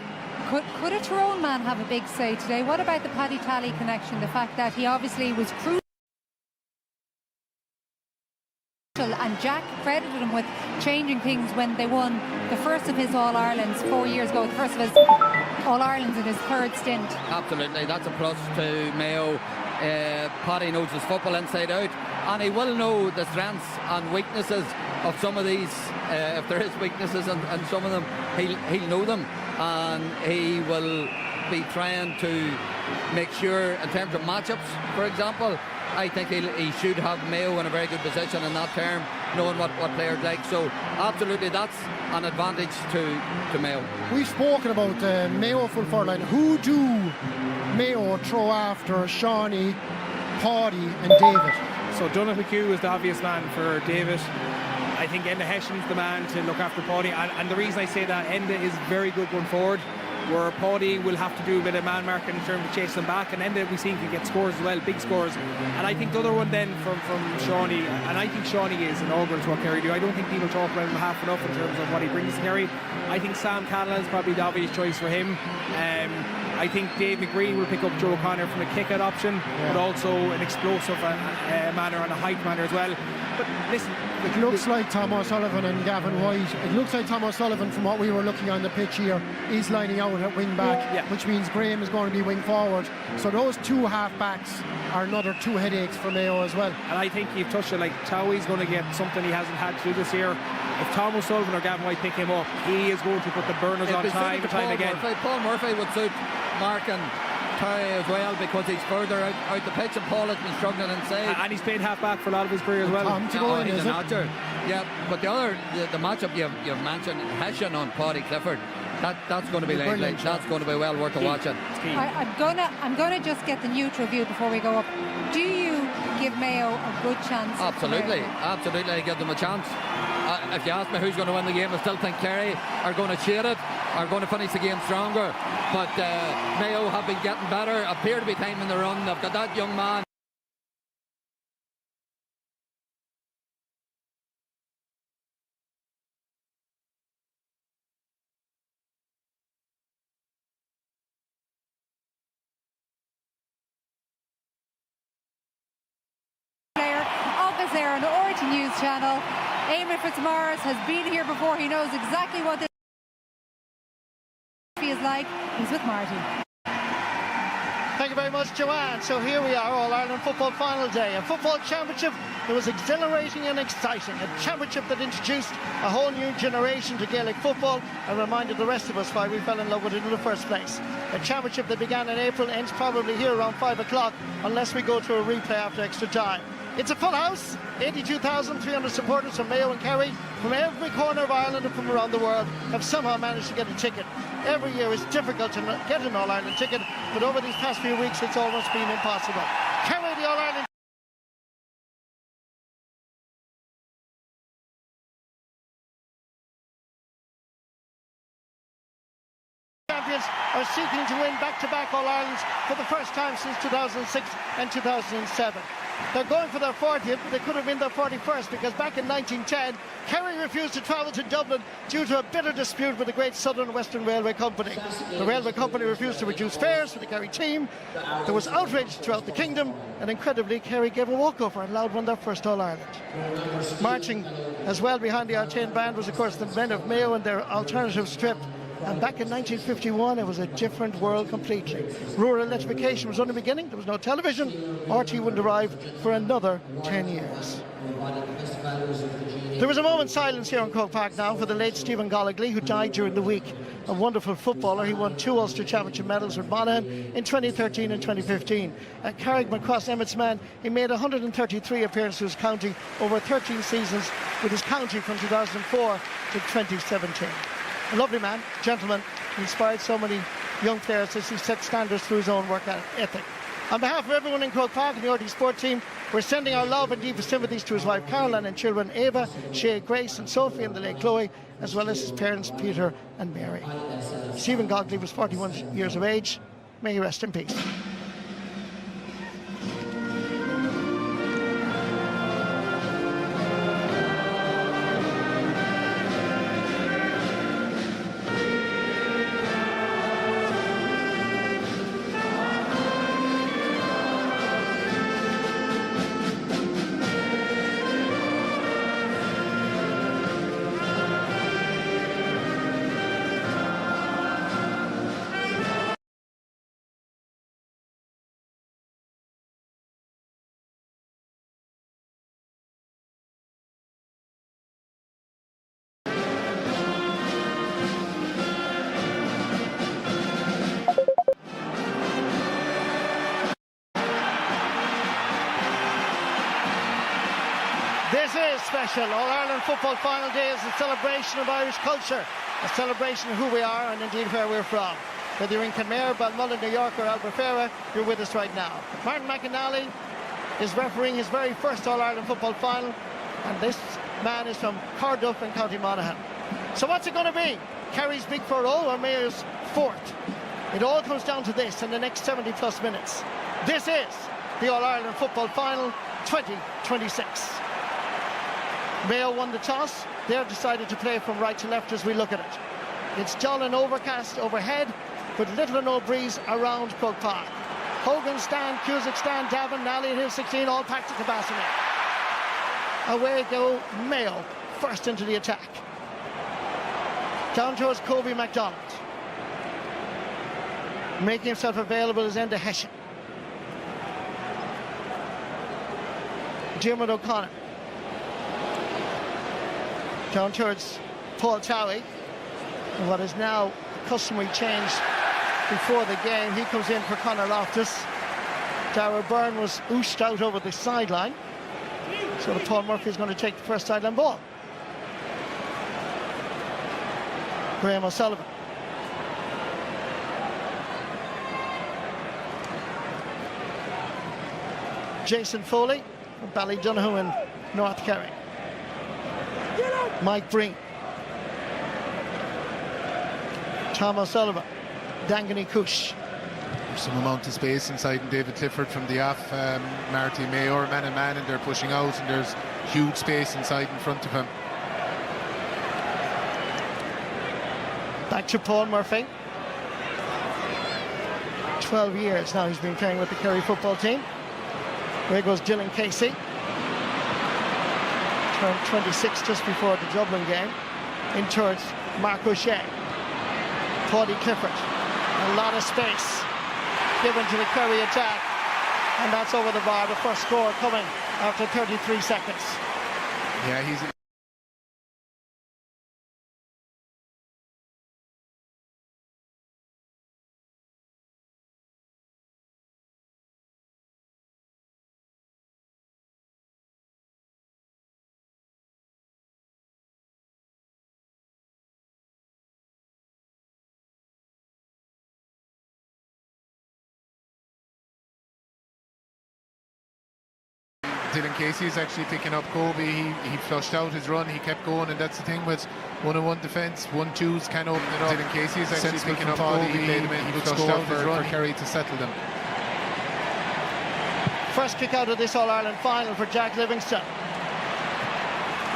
Could a Tyrone man have a big say today? What about the Paddy Tally connection? The fact that he obviously was crucial, and Jack credited him with changing things when they won the first of his All-Irelands 4 years ago, the first of his All-Irelands in his third stint. Absolutely, that's a plus to Mayo. Paddy knows his football inside out, and he will know the strengths and weaknesses of some of these. If there is weaknesses in some of them, he'll know them, and he will be trying to make sure in terms of matchups, for example. I think he should have Mayo in a very good position in that term, knowing what players like. So absolutely, that's an advantage to Mayo. We've spoken about Mayo full forward line. Who do Mayo throw after Shawnee, Paddy and David? So Donald McHugh is the obvious man for David. I think Enda Hession's the man to look after Paddy, and the reason I say that, Enda is very good going forward, where Paddy will have to do a bit of man marking in terms of chasing them back, and Enda we've seen can get scores as well, big scores. And I think the other one then from Shawnee, and I think Shawnee is inaugural to what Kerry do. I don't think people talk about him half enough in terms of what he brings to Kerry. I think Sam Callanan is probably the obvious choice for him. I think Dave McGreen will pick up Joe O'Connor from a kick-out option, but also an explosive manner and a height manner as well. But listen, it looks like Tom O'Sullivan and Gavin White. It looks like Tom O'Sullivan, from what we were looking on the pitch here, is lining out at wing back, which means Graham is going to be wing forward. So those two half backs are another two headaches for Mayo as well. And I think you've touched it, like Towie's going to get something he hasn't had to do this year. If Tom O'Sullivan or Gavin White pick him up, he is going to put the burners on time and time again. Paul Murphy would suit Mark and Terry as well, because he's further out the pitch, and Paul has been struggling inside. And he's played half back for a lot of his career as well. Tom to go in, he's is an it? actor. Yeah, but the matchup you've mentioned, Hessian on Paddy Clifford, that's going to be like that's going to be well worth watching. I'm gonna just get the neutral view before we go up. Do you give Mayo a good chance? Absolutely, I give them a chance. If you ask me who's going to win the game, I still think Kerry are going to cheat it, are going to finish the game stronger. But Mayo have been getting better, appear to be timing the run. They've got that young man. There on the RT News channel. Eamon Fitzmaurice has been here before. He knows exactly what this feels like. He's with Marty. Thank you very much, Joanne. So here we are, All-Ireland Football Final Day. A football championship that was exhilarating and exciting. A championship that introduced a whole new generation to Gaelic football and reminded the rest of us why we fell in love with it in the first place. A championship that began in April, ends probably here around 5 o'clock, unless we go to a replay after extra time. It's a full house, 82,300 supporters from Mayo and Kerry, from every corner of Ireland and from around the world, have somehow managed to get a ticket. Every year it's difficult to get an All-Ireland ticket, but over these past few weeks it's almost been impossible. Kerry, the All-Ireland champions are seeking to win back-to-back All-Irelands for the first time since 2006 and 2007. They're going for their 40th, but they could have been their 41st, because back in 1910, Kerry refused to travel to Dublin due to a bitter dispute with the Great Southern Western Railway Company. The railway company refused to reduce fares for the Kerry team. There was outrage throughout the kingdom, and incredibly, Kerry gave a walkover and allowed won their first All-Ireland. Marching as well behind the Artane band was, of course, the men of Mayo and their alternative strip. And back in 1951, it was a different world completely. Rural electrification was only beginning. There was no television. RT wouldn't arrive for another 10 years. There was a moment's silence here in Croke Park now for the late Stephen Gaelic, who died during the week. A wonderful footballer. He won 2 Ulster Championship medals with Monaghan in 2013 and 2015. At Carrickmacross Emmett's man, he made 133 appearances for his county over 13 seasons with his county from 2004 to 2017. A lovely man, gentleman, he inspired so many young players as he set standards through his own work ethic. On behalf of everyone in Croke Park and the RT Sport team, we're sending our love and deepest sympathies to his wife Caroline and children Ava, Shay, Grace and Sophie and the late Chloe, as well as his parents Peter and Mary. Stephen Gaelic was 41 years of age. May he rest in peace. This is special. All-Ireland Football Final Day is a celebration of Irish culture, a celebration of who we are and indeed where we're from. Whether you're in Kenmare, Balmullen, New York or Albufeira, you're with us right now. Martin McAnally is refereeing his very first All-Ireland Football Final, and this man is from Carduff in County Monaghan. So what's it going to be? Kerry's Big 4-0 or Mayo's 4th? It all comes down to this in the next 70 plus minutes. This is the All-Ireland Football Final 2026. Mayo won the toss. They've decided to play from right to left as we look at it. It's dull and overcast overhead, but little or no breeze around Croke Park. Hogan stand, Cusack stand, Davin, Nally and Hill 16 all packed to capacity. Away go Mayo, first into the attack. Down towards Kobe MacDonald. Making himself available is Enda Hession. Diarmuid O'Connor. Down towards Paul Towie. And what is now a customary change before the game, he comes in for Conor Loftus. Darragh Byrne was ooshed out over the sideline. So Paul Murphy is going to take the first sideline ball. Graham O'Sullivan. Jason Foley from Ballydonoghue in North Kerry. Mike Breen. Tom O'Sullivan. Dangany Cush. There's some amount of space inside, and David Clifford from the off. Marty Mayo are man and man, and they're pushing out, and there's huge space inside in front of him. Back to Paul Murphy. 12 years now he's been playing with the Kerry football team. There goes Dylan Casey. Turned 26 just before the Dublin game. In towards Mark O'Shea. Paudie Clifford. A lot of space given to the Kerry attack. And that's over the bar. The first score coming after 33 seconds. Yeah, he's Dylan Casey is actually picking up Kobe. He flushed out his run, he kept going, and that's the thing with 1-on-1 defence, 1-2s can open it up. Dylan Casey is actually picking up Kobe. He flushed out his run for Kerry to settle them. First kick out of this All-Ireland final for Jack Livingston.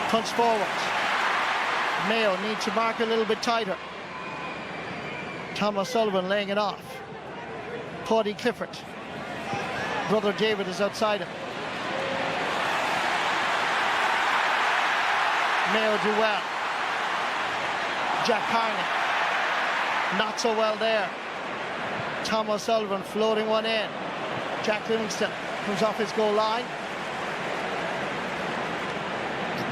Punch forward. Mayo need to mark a little bit tighter. Tom O'Sullivan laying it off. Paddy Clifford. Brother David is outside him. Mayo do well. Jack Carney. Not so well there. Tom O'Sullivan floating one in. Jack Livingston comes off his goal line.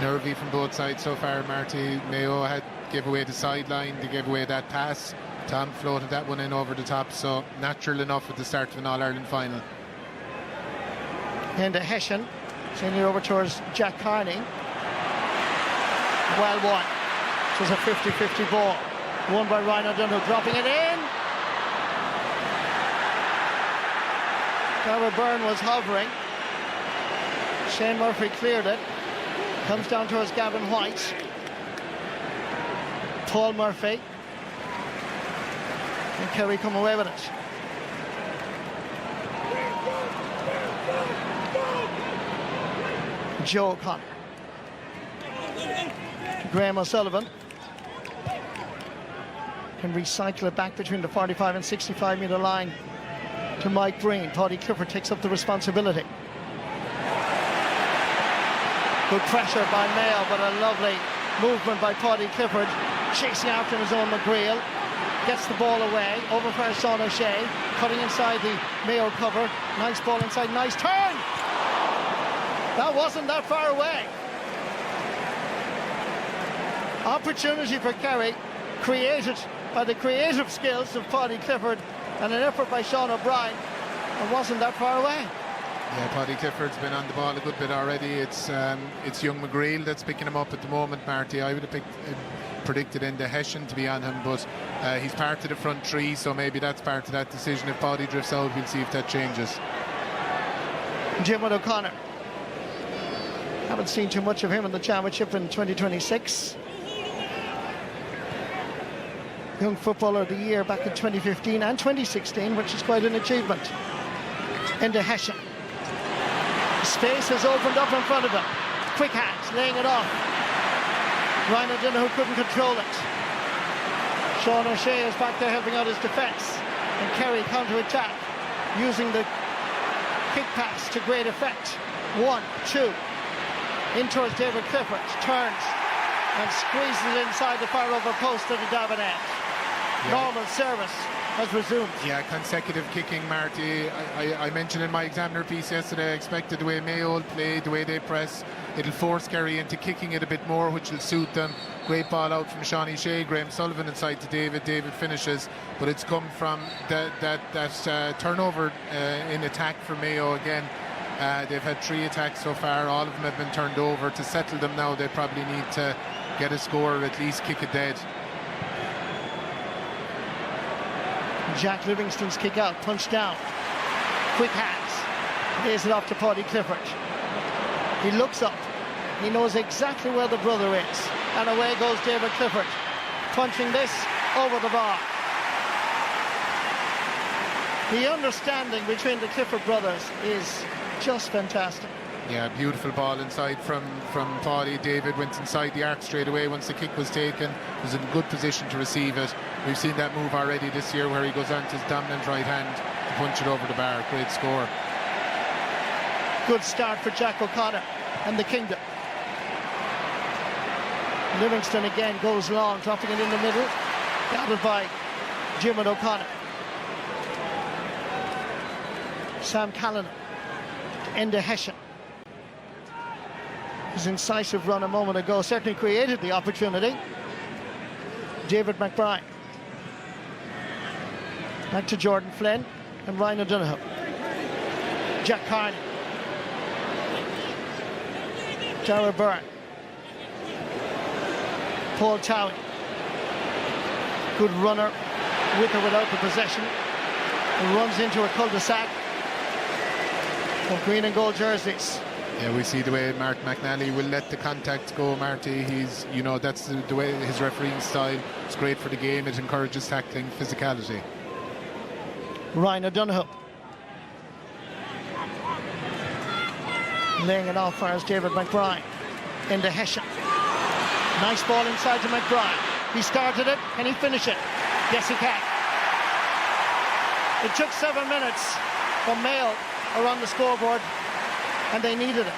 Nervy from both sides so far, Marty. Mayo had gave away the sideline, they gave away that pass. Tom floated that one in over the top, so natural enough at the start of an All-Ireland final. Into Hessian, sending it over towards Jack Carney. Well won. It was a 50-50 ball. Won by Ryan O'Donoghue, dropping it in. Darragh Byrne was hovering. Shane Murphy cleared it. Comes down towards Gavin White. Paul Murphy. And Kerry come away with it. Joe O'Connor. Graham O'Sullivan can recycle it back between the 45 and 65 metre line to Mike Breen. Paddy Clifford takes up the responsibility. Good pressure by Mayo, but a lovely movement by Paddy Clifford, chasing after his own McGreal. Gets the ball away, over for Sean O'Shea, cutting inside the Mayo cover. Nice ball inside, nice turn! That wasn't that far away. Opportunity for Kerry, created by the creative skills of Paddy Clifford and an effort by Sean O'Brien. It wasn't that far away. Yeah, Paddy Clifford's been on the ball a good bit already. It's young McGreal that's picking him up at the moment, Marty. I would have predicted into Hessian to be on him, but he's part of the front three, so maybe that's part of that decision. If Paddy drifts out, we'll see if that changes. Jim O'Connor. Haven't seen too much of him in the championship in 2026. Young Footballer of the Year back in 2015 and 2016, which is quite an achievement. Into Hessian. Space has opened up in front of him. Quick hands, laying it off. Ryan O'Donoghue couldn't control it. Sean O'Shea is back there helping out his defence. And Kerry counter-attack, using the kick pass to great effect. 1, 2. In towards David Clifford, turns and squeezes it inside the far over post to the Davin end. Normal service has resumed. Yeah, consecutive kicking, Marty. I mentioned in my Examiner piece yesterday, I expected the way Mayo will play, the way they press, it'll force Kerry into kicking it a bit more, which will suit them. Great ball out from Sean O'Shea, Graham Sullivan inside to David. David finishes, but it's come from that turnover in attack for Mayo again. They've had 3 attacks so far, all of them have been turned over. To settle them now, they probably need to get a score or at least kick it dead. Jack Livingston's kick out, punch down. Quick hands. Lays it off to Paddy Clifford. He looks up. He knows exactly where the brother is. And away goes David Clifford. Punching this over the bar. The understanding between the Clifford brothers is just fantastic. Yeah, beautiful ball inside from Paddy. David went inside the arc straight away once the kick was taken. Was in a good position to receive it. We've seen that move already this year where he goes on to his dominant right hand to punch it over the bar. Great score. Good start for Jack O'Connor and the Kingdom. Livingston again goes long, dropping it in the middle. Gathered by Jim O'Connor. Sam Callan to Enda Hessian. His incisive run a moment ago certainly created the opportunity. David McBride. Back to Jordan Flynn and Ryan O'Donoghue. Jack Carney. Darragh Byrne. Paul Towie. Good runner, with or without the possession. He runs into a cul-de-sac of green and gold jerseys. Yeah, we see the way Mark McNally will let the contact go, Marty. He's, you know, that's the way his refereeing style. It's great for the game. It encourages tackling, physicality. Ryan O'Donoghue. Laying it off as David McBride into Hessian. Nice ball inside to McBride. He started it. Can he finish it? Yes, he can. It took 7 minutes for Mayo around the scoreboard, and they needed it.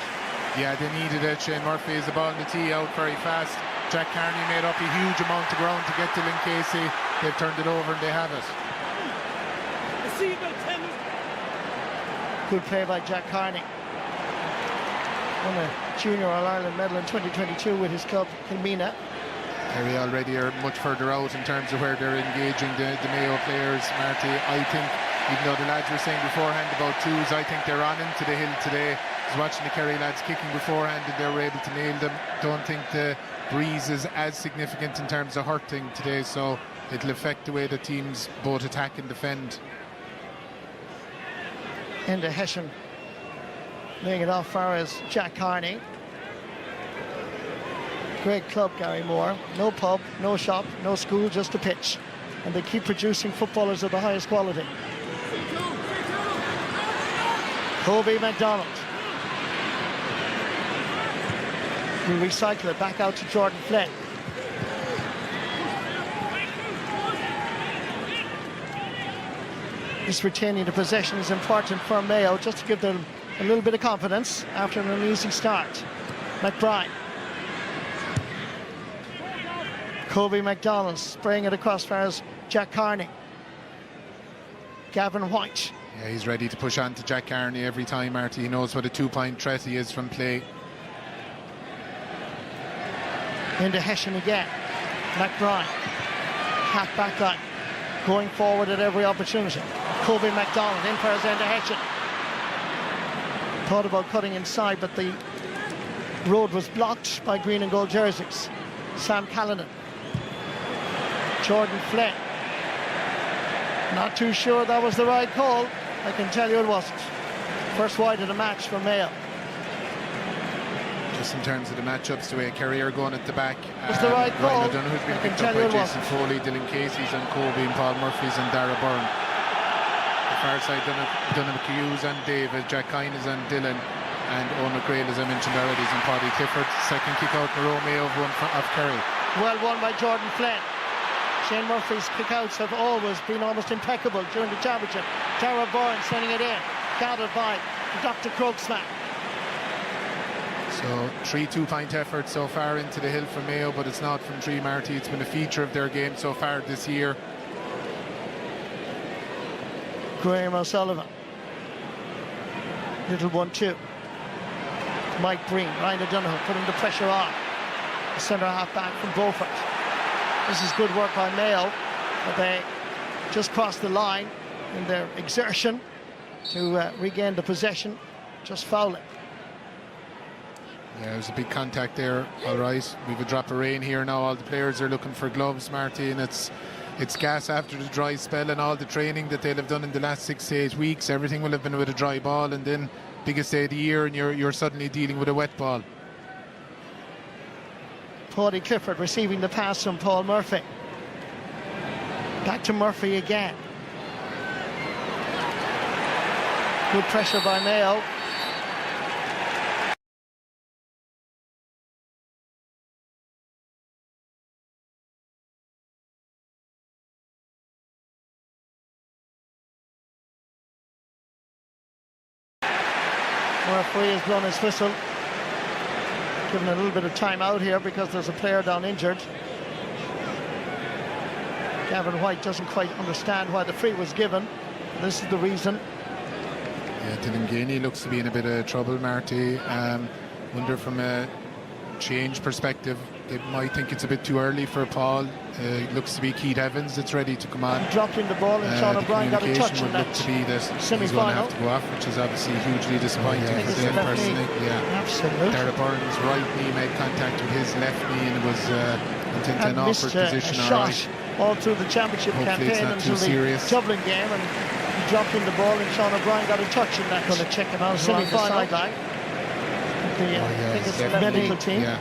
Yeah, they needed it. Shane Murphy is the ball in the tee out very fast. Jack Carney made up a huge amount of ground to get to Lynn Casey. They've turned it over and they have it. Good play by Jack Carney. Won a Junior All-Ireland medal in 2022 with his club Kilmina. Kerry already are much further out in terms of where they're engaging the Mayo players, Marty. I think, even though the lads were saying beforehand about twos, I think they're on into the hill today. I was watching the Kerry lads kicking beforehand and they were able to nail them. Don't think the breeze is as significant in terms of hurting today, so it'll affect the way the teams both attack and defend. Into Hessian, laying it off far as Jack Carney. Great club, Gary Moore. No pub, no shop, no school, just a pitch. And they keep producing footballers of the highest quality. Kobe McDonald. We recycle it back out to Jordan Flynn. This retaining the possession is important for Mayo, just to give them a little bit of confidence after an uneasy start. McBride. Kobe McDonald spraying it across far as Jack Carney. Gavin White. Yeah, he's ready to push on to Jack Carney every time, Marty. He knows what a two-point threat he is from play. Into Hessian again. McBride. Half back line. Going forward at every opportunity. Kobe McDonald in for his end to Hessian. Thought about cutting inside, but the road was blocked by green and gold jerseys. Sam Callanan. Jordan Flynn. Not too sure that was the right call. I can tell you it wasn't. First wide of the match for Mayo. Just in terms of the matchups, the way Kerry are going at the back. It's the right call. Ryan O'Donoghue's been picked up by Jason Foley, Dylan Casey's and Kobe and Paul Murphy's and Dara Byrne. The far side, Donald Hughes and David, Jack Kynes and Dylan, and Owen McGrail, as I mentioned already, and Paddy Clifford. Second kick out in a row, Mayo have won off Kerry. Well won by Jordan Flynn. Shane Murphy's kickouts have always been almost impeccable during the championship. Dara Byrne sending it in, gathered by Dr. Croke's man. So 3 2-point efforts so far into the hill for Mayo, but it's not from 3, Marty. It's been a feature of their game so far this year. Graham O'Sullivan. Little 1-2. Mike Breen, Ryan O'Donoghue putting the pressure on. The centre half back from Beaufort. This is good work by Mayo, but they just crossed the line in their exertion to regain the possession, just fouling. Yeah, there's a big contact there. All right, we've a drop of rain here now. All the players are looking for gloves, Marty, and it's gas after the dry spell and all the training that they'll have done in the last 6 to 8 weeks. Everything will have been with a dry ball, and then biggest day of the year, and you're suddenly dealing with a wet ball. Paddy Clifford receiving the pass from Paul Murphy. Back to Murphy again. Good pressure by Mayo. Referee has blown his whistle, given a little bit of time out here because there's a player down injured. Gavin White doesn't quite understand why the free was given. This is the reason. Yeah, Dylan Gainey looks to be in a bit of trouble, Marty. Wonder from a change perspective, they might think it's a bit too early for Paul. It looks to be Keith Evans that's ready to come on. Dropping the ball, and Sean O'Brien got a touch in that look to be that semi-final. He's going to have to go off, which is obviously hugely disappointing for them personally. Yeah, absolutely. Dara Byrne's right knee made contact with his left knee, and it was an awkward position. A shot all through the championship campaign until the Dublin game, and he dropped in the ball, and Sean O'Brien got a touch in that. Going to check him out semi-final. I think it's the definitely, medical team. Yeah.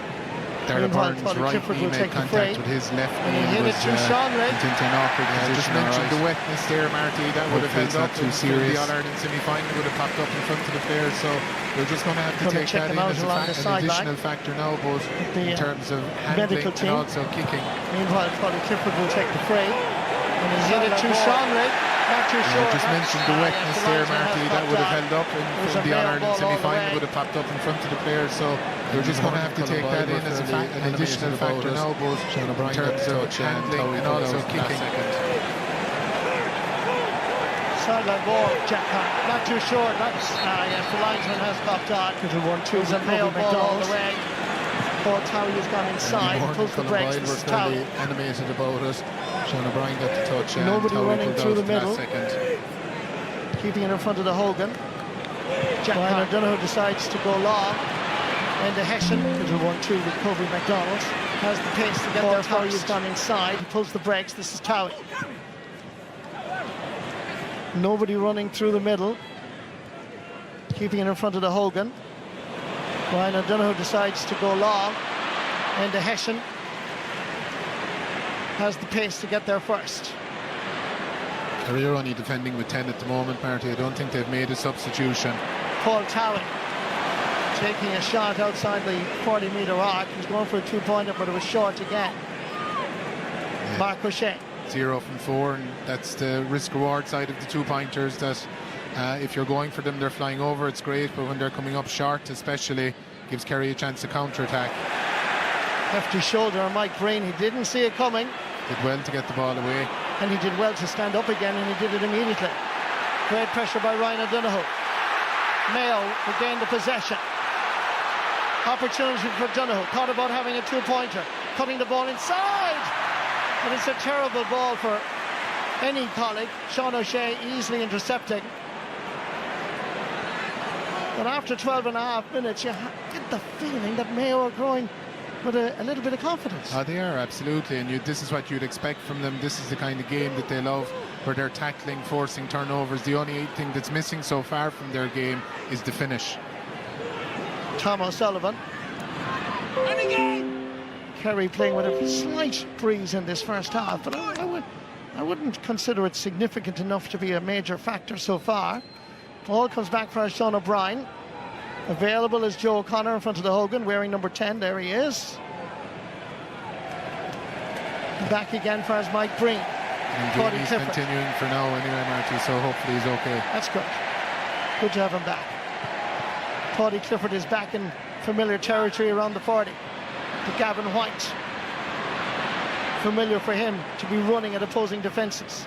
Darragh Meanwhile, Byrne's Toddy right Clifford knee will made take the contact fray. with his left And he knee. hit it to Sean Ray. Into an awkward position. Just mentioned the wetness there, Marty. That would have held Hopefully it's up not too in serious. the All-Ireland semi-final. Would have popped up in front of the players. So we're just going to have to Gonna take check that them in out as along the an sideline. additional factor now, both in terms of handling medical and team. also kicking. Meanwhile, Toddy Clifford will take the fray. And he hit it to Sean Ray. Not too Yeah, sure. just mentioned the wetness there, Marty. That would have held up in the All-Ireland semi-final. Would have popped up in front of the players. So we're just going to have to take that in as an additional factor now, both in terms of handling and also kicking. Sideline ball, Jack Hunt. Not too sure. That's yes, the linesman has popped on. Little 1-2. There's a Mayo ball all the way. Paul Towie has gone inside. Pulls the brakes. This is Towie. Animated about it. Sean O'Brien got the touch. Nobody Towie running pulled through out the middle. second. Keeping it in front of the Hogan. Jack Hunt. O'Donoghue decides to go long. And the Hessian. Little 1-2 with Kobe McDonald. Has the pace to get there. Towie has gone inside. He pulls the brakes. This is Towie. Nobody running through the middle. Keeping it in front of the Hogan. Brian O'Donoghue decides to go long. And the Hessian has the pace to get there first. Kerry are only defending with 10 at the moment, Marty. I don't think they've made a substitution. Paul Towie taking a shot outside the 40-metre arc. He's going for a two-pointer, but it was short again. Yeah. Mark O'Shea. 0 from 4, and that's the risk-reward side of the two-pointers, that if you're going for them, they're flying over, it's great, but when they're coming up short especially, gives Kerry a chance to counter-attack. Hefty shoulder on Mike Breen. He didn't see it coming. Did well to get the ball away. And he did well to stand up again, and he did it immediately. Great pressure by Ryan O'Donoghue. Mayo regained the possession. Opportunity for O'Donoghue. Thought about having a two-pointer. Cutting the ball inside. And it's a terrible ball for any colleague. Sean O'Shea easily intercepting. But after 12.5 minutes, you get the feeling that Mayo are growing with a little bit of confidence. Oh, they are, absolutely. And this is what you'd expect from them. This is the kind of game that they love, where they're tackling, forcing turnovers. The only thing that's missing so far from their game is the finish. Tom O'Sullivan. And again! Kerry playing with a slight breeze in this first half, but I wouldn't consider it significant enough to be a major factor so far. Ball comes back for Sean O'Brien. Available is Joe O'Connor in front of the Hogan, wearing number 10. There he is. Back again for us, Mike Breen. And he's continuing for now anyway, Marty, so hopefully he's okay. That's good. Good to have him back. Toddy Clifford is back in familiar territory around the 40. To Gavin White. Familiar for him to be running at opposing defences.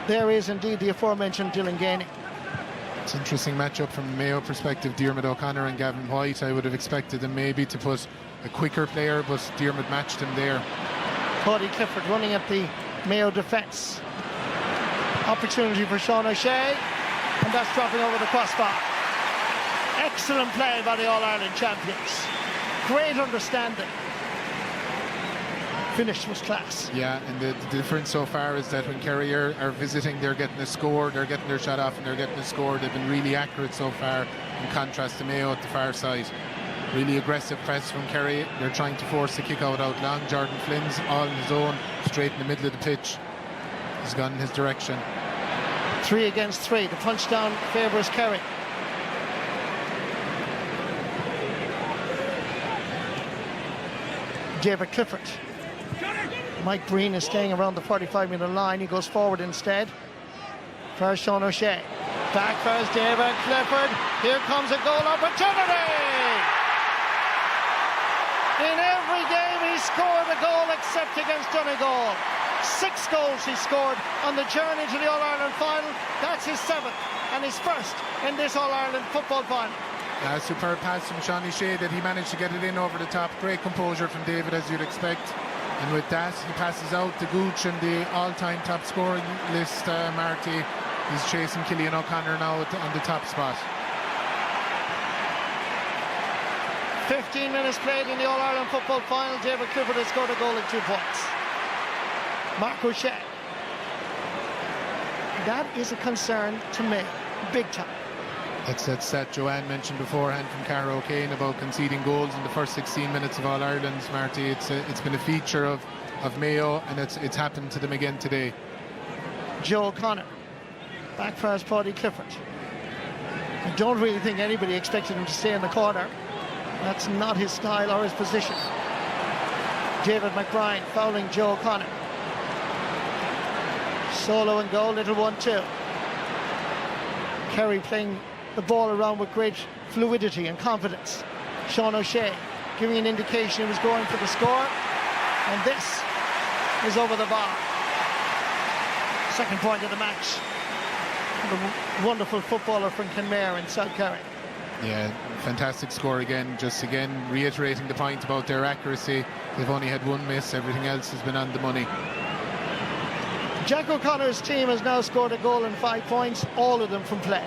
There is indeed the aforementioned Dylan Gainey. It's an interesting matchup from a Mayo perspective. Diarmuid O'Connor and Gavin White. I would have expected them maybe to put a quicker player, but Diarmuid matched him there. Toddy Clifford running at the Mayo defence. Opportunity for Sean O'Shea, and that's dropping over the crossbar. Excellent play by the All-Ireland champions. Great understanding. Finish was class. Yeah, and the difference so far is that when Kerry are visiting, they're getting a score, they're getting their shot off and they're getting a score. They've been really accurate so far, in contrast to Mayo at the far side. Really aggressive press from Kerry. They're trying to force the kick out long. Jordan Flynn's all on his own, straight in the middle of the pitch. He's gone in his direction. 3 against 3. The punch down favours Kerry. David Clifford. Mike Breen is staying around the 45-metre line. He goes forward instead. First Sean O'Shea. Back first David Clifford. Here comes a goal opportunity. In every game he scored a goal except against Donegal. 6 goals he scored on the journey to the All-Ireland final. That's his 7th and his first in this All-Ireland football final. A superb pass from Sean O'Shea that he managed to get it in over the top. Great composure from David, as you'd expect. And with that, he passes out the Gooch and the all-time top scoring list, Marty. He's chasing Cillian O'Connor now on the top spot. 15 minutes played in the All-Ireland football final. David Clifford has scored a goal and 2 points. Mark O'Shea. That is a concern to me, big time. That's that stat Joanne mentioned beforehand from Cara O'Kane about conceding goals in the first 16 minutes of All-Ireland, Marty. It's been a feature of Mayo, and it's happened to them again today. Joe O'Connor, back for his Paddy Clifford. I don't really think anybody expected him to stay in the corner. That's not his style or his position. David McBride fouling Joe O'Connor. Solo and goal, little 1-2. Kerry playing the ball around with great fluidity and confidence. Sean O'Shea giving an indication he was going for the score, and this is over the bar. Second point of the match. The wonderful footballer from Kenmare in South Kerry. Yeah, fantastic score again. Just again reiterating the point about their accuracy. They've only had one miss, everything else has been on the money. Jack O'Connor's team has now scored a goal and 5 points, all of them from play.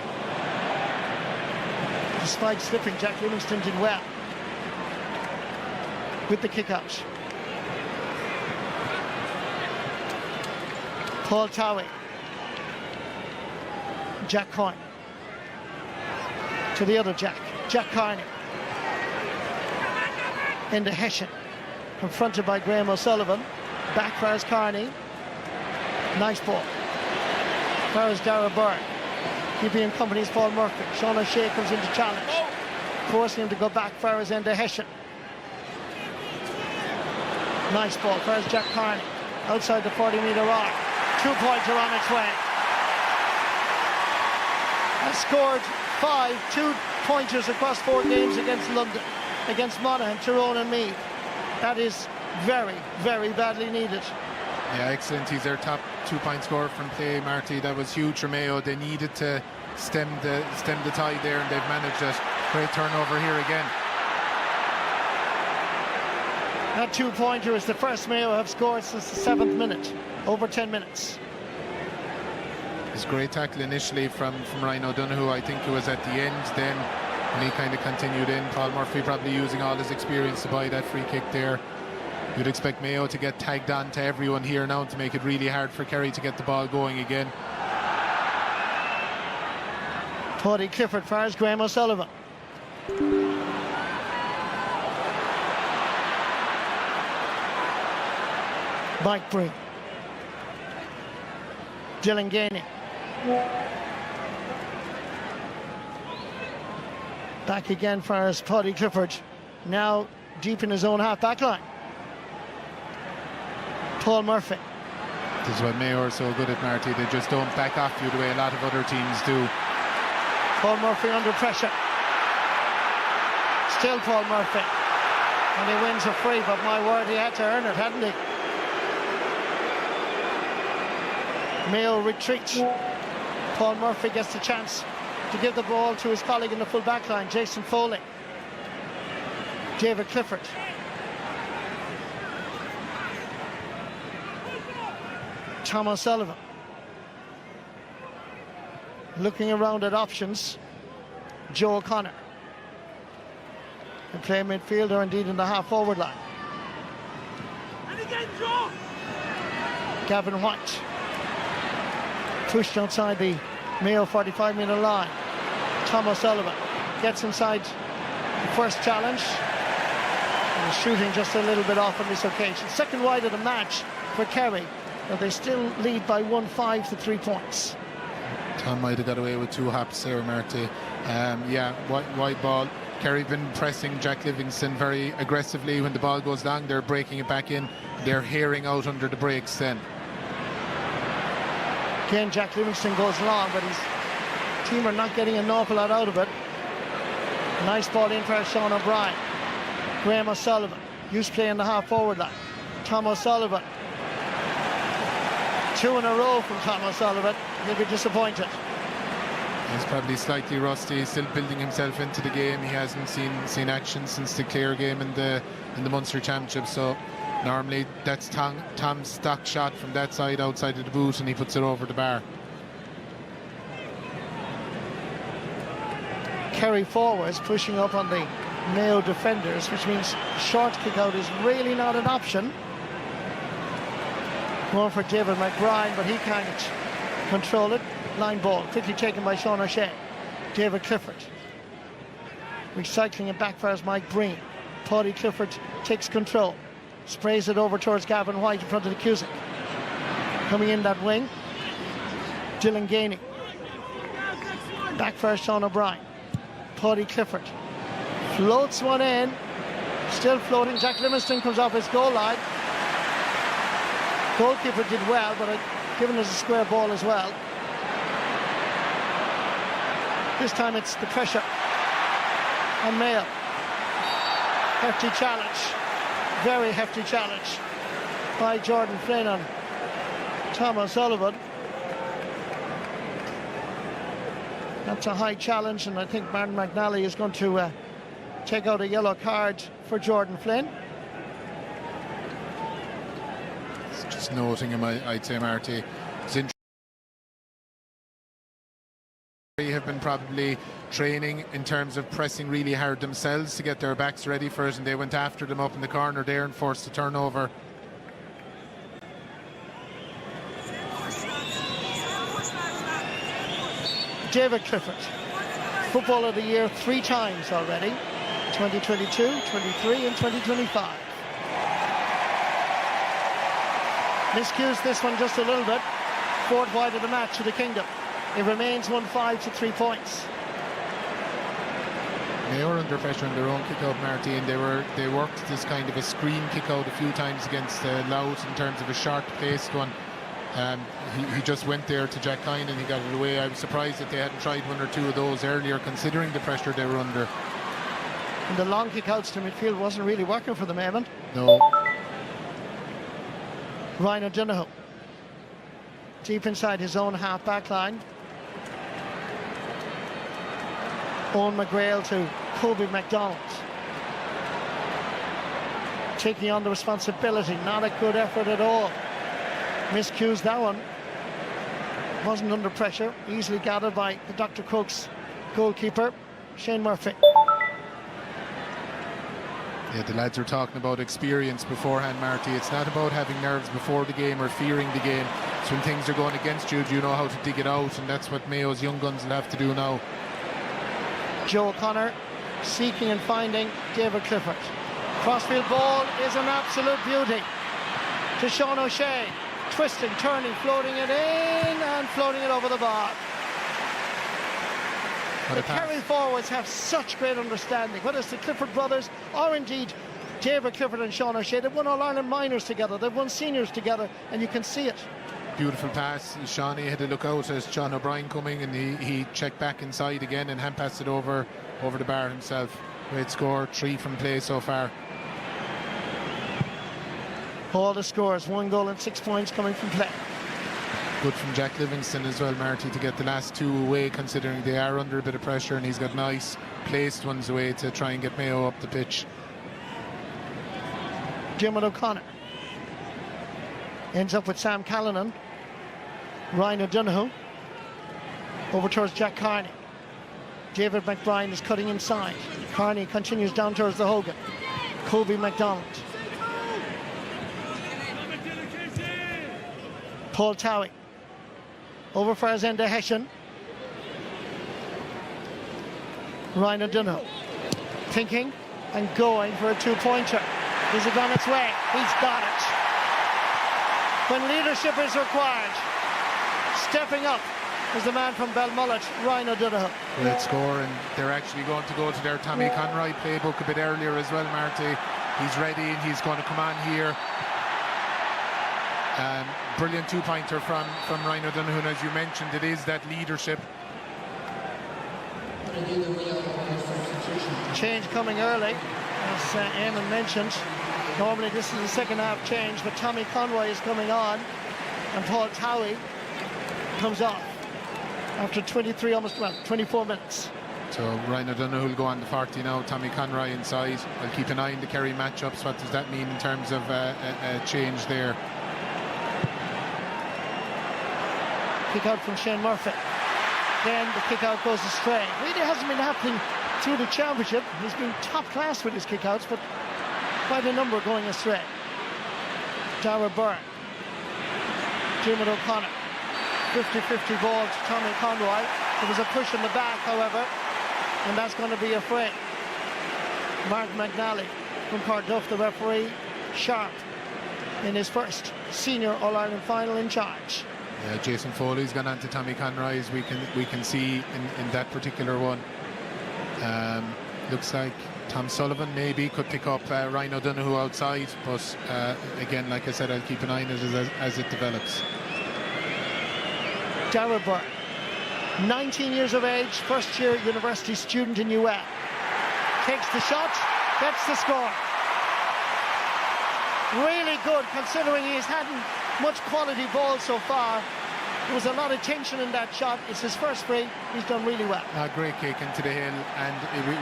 Despite slipping, Jack Livingston did well with the kick-out. Paul Towie. Jack Coyne. To the other Jack. Jack Carney. Into Hessian. Confronted by Graham O'Sullivan. Back fires Carney. Nice ball. Fires Dara Byrne. Keeping in company is Paul Murphy. Sean O'Shea comes into challenge. Forcing him to go back, fires into Hessian. Nice ball. Fires Jack Carney. Outside the 40-metre arc. 2 points are on its way. Has scored 5 2-pointers across 4 games against London, against Monaghan, Tyrone and Meath. That is very, very badly needed. Yeah, excellent. He's their top 2-point scorer from play, Marty. That was huge for Mayo. They needed to stem the tide there, and they've managed it. Great turnover here again. That 2-pointer is the first Mayo have scored since the 7th minute. Over 10 minutes. It was a great tackle initially from Ryan O'Donoghue. I think it was at the end then, and he kind of continued in. Paul Murphy probably using all his experience to buy that free kick there. You'd expect Mayo to get tagged on to everyone here now to make it really hard for Kerry to get the ball going again. Paddy Clifford fires Graham O'Sullivan. Mike Breen. Dylan Gainey. Back again fires Paddy Clifford. Now deep in his own half-back line. Paul Murphy. This is what Mayo are so good at, Marty. They just don't back off you the way a lot of other teams do. Paul Murphy under pressure. Still Paul Murphy. And he wins a free, but my word, he had to earn it, hadn't he? Mayo retreats. Paul Murphy gets the chance to give the ball to his colleague in the full back line, Jason Foley. David Clifford. Tom O'Sullivan. Looking around at options, Joe O'Connor. Can play midfield or indeed in the half-forward line. And again, Joe. Gavin White. Pushed outside the Mayo 45-metre line. Tom O'Sullivan gets inside the first challenge. And is shooting just a little bit off on this occasion. Second wide of the match for Kerry. But they still lead by 1-5 to 3 points. Tom might have got away with 2 hops there, Marty. Yeah, wide ball. Kerry been pressing Jack Livingston very aggressively. When the ball goes long, they're breaking it back in. They're hearing out under the breaks then. Again, Jack Livingston goes long, but his team are not getting an awful lot out of it. Nice ball in for Sean O'Brien. Graham O'Sullivan. Used to play in the half-forward line. Tom O'Sullivan. 2 in a row from Tom O'Sullivan. He'll be disappointed. He's probably slightly rusty. He's still building himself into the game. He hasn't seen action since the Clare game in the Munster Championship. So normally that's Tom's stock shot from that side outside of the boot, and he puts it over the bar. Kerry forwards pushing up on the Mayo defenders, which means short kick out is really not an option. Going for David McBride, but he can't control it. Line ball, quickly taken by Sean O'Shea. David Clifford. Recycling it back for us, Mike Breen. Paddy Clifford takes control. Sprays it over towards Gavin White in front of the Cusick. Coming in that wing, Dylan Gainey. Back for Sean O'Brien. Paddy Clifford floats one in. Still floating. Jack Livingston comes off his goal line. Goalkeeper did well, but given us a square ball as well. This time it's the pressure on Mayo. Hefty challenge. Very hefty challenge by Jordan Flynn on Tom O'Sullivan. That's a high challenge, and I think Martin McNally is going to take out a yellow card for Jordan Flynn. Just noting him, I'd say, Marty. Have been probably training in terms of pressing really hard themselves to get their backs ready for it, and they went after them up in the corner there and forced a turnover. David Clifford, Footballer of the Year 3 times already, 2022, 23 and 2025. Miscues this one just a little bit. 4th wide of the match to the Kingdom. It remains 1-5 to 3 points. They were under pressure in their own kick-out, Marty, and they worked this kind of a screen kick-out a few times against Louth in terms of a short-paced one. He just went there to Jack Kine and he got it away. I was surprised that they hadn't tried 1 or 2 of those earlier, considering the pressure they were under. And the long kick-outs to midfield wasn't really working for them, Eamon. No. Ryan O'Donoghue, deep inside his own half-back line. Owen McGrail to Kobe McDonald. Taking on the responsibility, not a good effort at all. Miscues that one. Wasn't under pressure, easily gathered by the Dr. Croke's goalkeeper, Shane Murphy. Yeah, the lads are talking about experience beforehand, Marty. It's not about having nerves before the game or fearing the game. It's when things are going against you, do you know how to dig it out? And that's what Mayo's young guns will have to do now. Joe O'Connor seeking and finding David Clifford. Crossfield ball is an absolute beauty to Sean O'Shea. Twisting, turning, floating it in and floating it over the bar. The Kerry forwards have such great understanding, whether it's the Clifford brothers or indeed David Clifford and Sean O'Shea. They've won All-Ireland minors together, they've won seniors together, and you can see it. Beautiful pass. Shawnee had to look out as John O'Brien coming, and he checked back inside again and hand passed it over the bar himself. Great score, 3 from play so far. All the scores, 1 goal and 6 points coming from play. Good from Jack Livingston as well, Marty, to get the last 2 away, considering they are under a bit of pressure, and he's got nice placed ones away to try and get Mayo up the pitch. Diarmuid O'Connor ends up with Sam Callanan. Ryan O'Donoghue over towards Jack Carney. David McBride is cutting inside. Carney continues down towards the Hogan. Kobe McDonald. Paul Towie over for Azenda Hessian. Ryan O'Donoghue thinking and going for a 2-pointer. Is it on its way? He's got it. When leadership is required, stepping up is the man from Belmullet, Ryan O'Donoghue. Great score, and they're actually going to go to their Tommy Conroy playbook a bit earlier as well, Marty. He's ready and he's going to come on here. Brilliant 2-pointer from Ryan O'Donoghue, and as you mentioned, it is that leadership. Change coming early, as Eamon mentioned. Normally this is the second half change, but Tommy Conroy is coming on, and Paul Towie comes off after 24 minutes. So Ryan O'Donoghue will go on the 40 now. Tommy Conroy inside. I'll keep an eye on the Kerry matchups. What does that mean in terms of a change there? Kick out from Shane Murphy. Then the kick out goes astray. Really hasn't been happening through the championship. He's been top class with his kick outs, but quite a number going astray. Dara Byrne. Diarmuid O'Connor. 50-50 ball to Tommy Conroy. There was a push in the back, however, and that's going to be a free. Mark McNally from Cardiff, the referee, sharp in his first senior All-Ireland final in charge. Jason Foley's gone on to Tommy Conroy, as we can see in that particular one. Looks like Tom Sullivan maybe could pick up Ryan O'Donoghue outside, but again, like I said, I'll keep an eye on it as it develops. Darragh Byrne, 19 years of age, first year university student in UL. Takes the shot, gets the score. Really good, considering he's hadn't much quality ball so far. There was a lot of tension in that shot. It's his first free. He's done really well. Great kick into the hill, and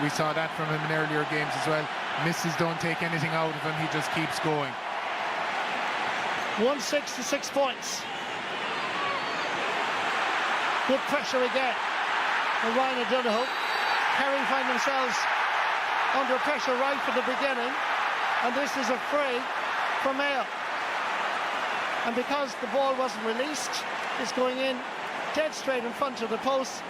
we saw that from him in earlier games as well. Misses don't take anything out of him. He just keeps going. 1-6 to 6 points. Good pressure again. And Ryan O'Donoghue. Kerry find themselves under pressure right from the beginning, and this is a free for Mayo. And because the ball wasn't released, it's going in dead straight in front of the post,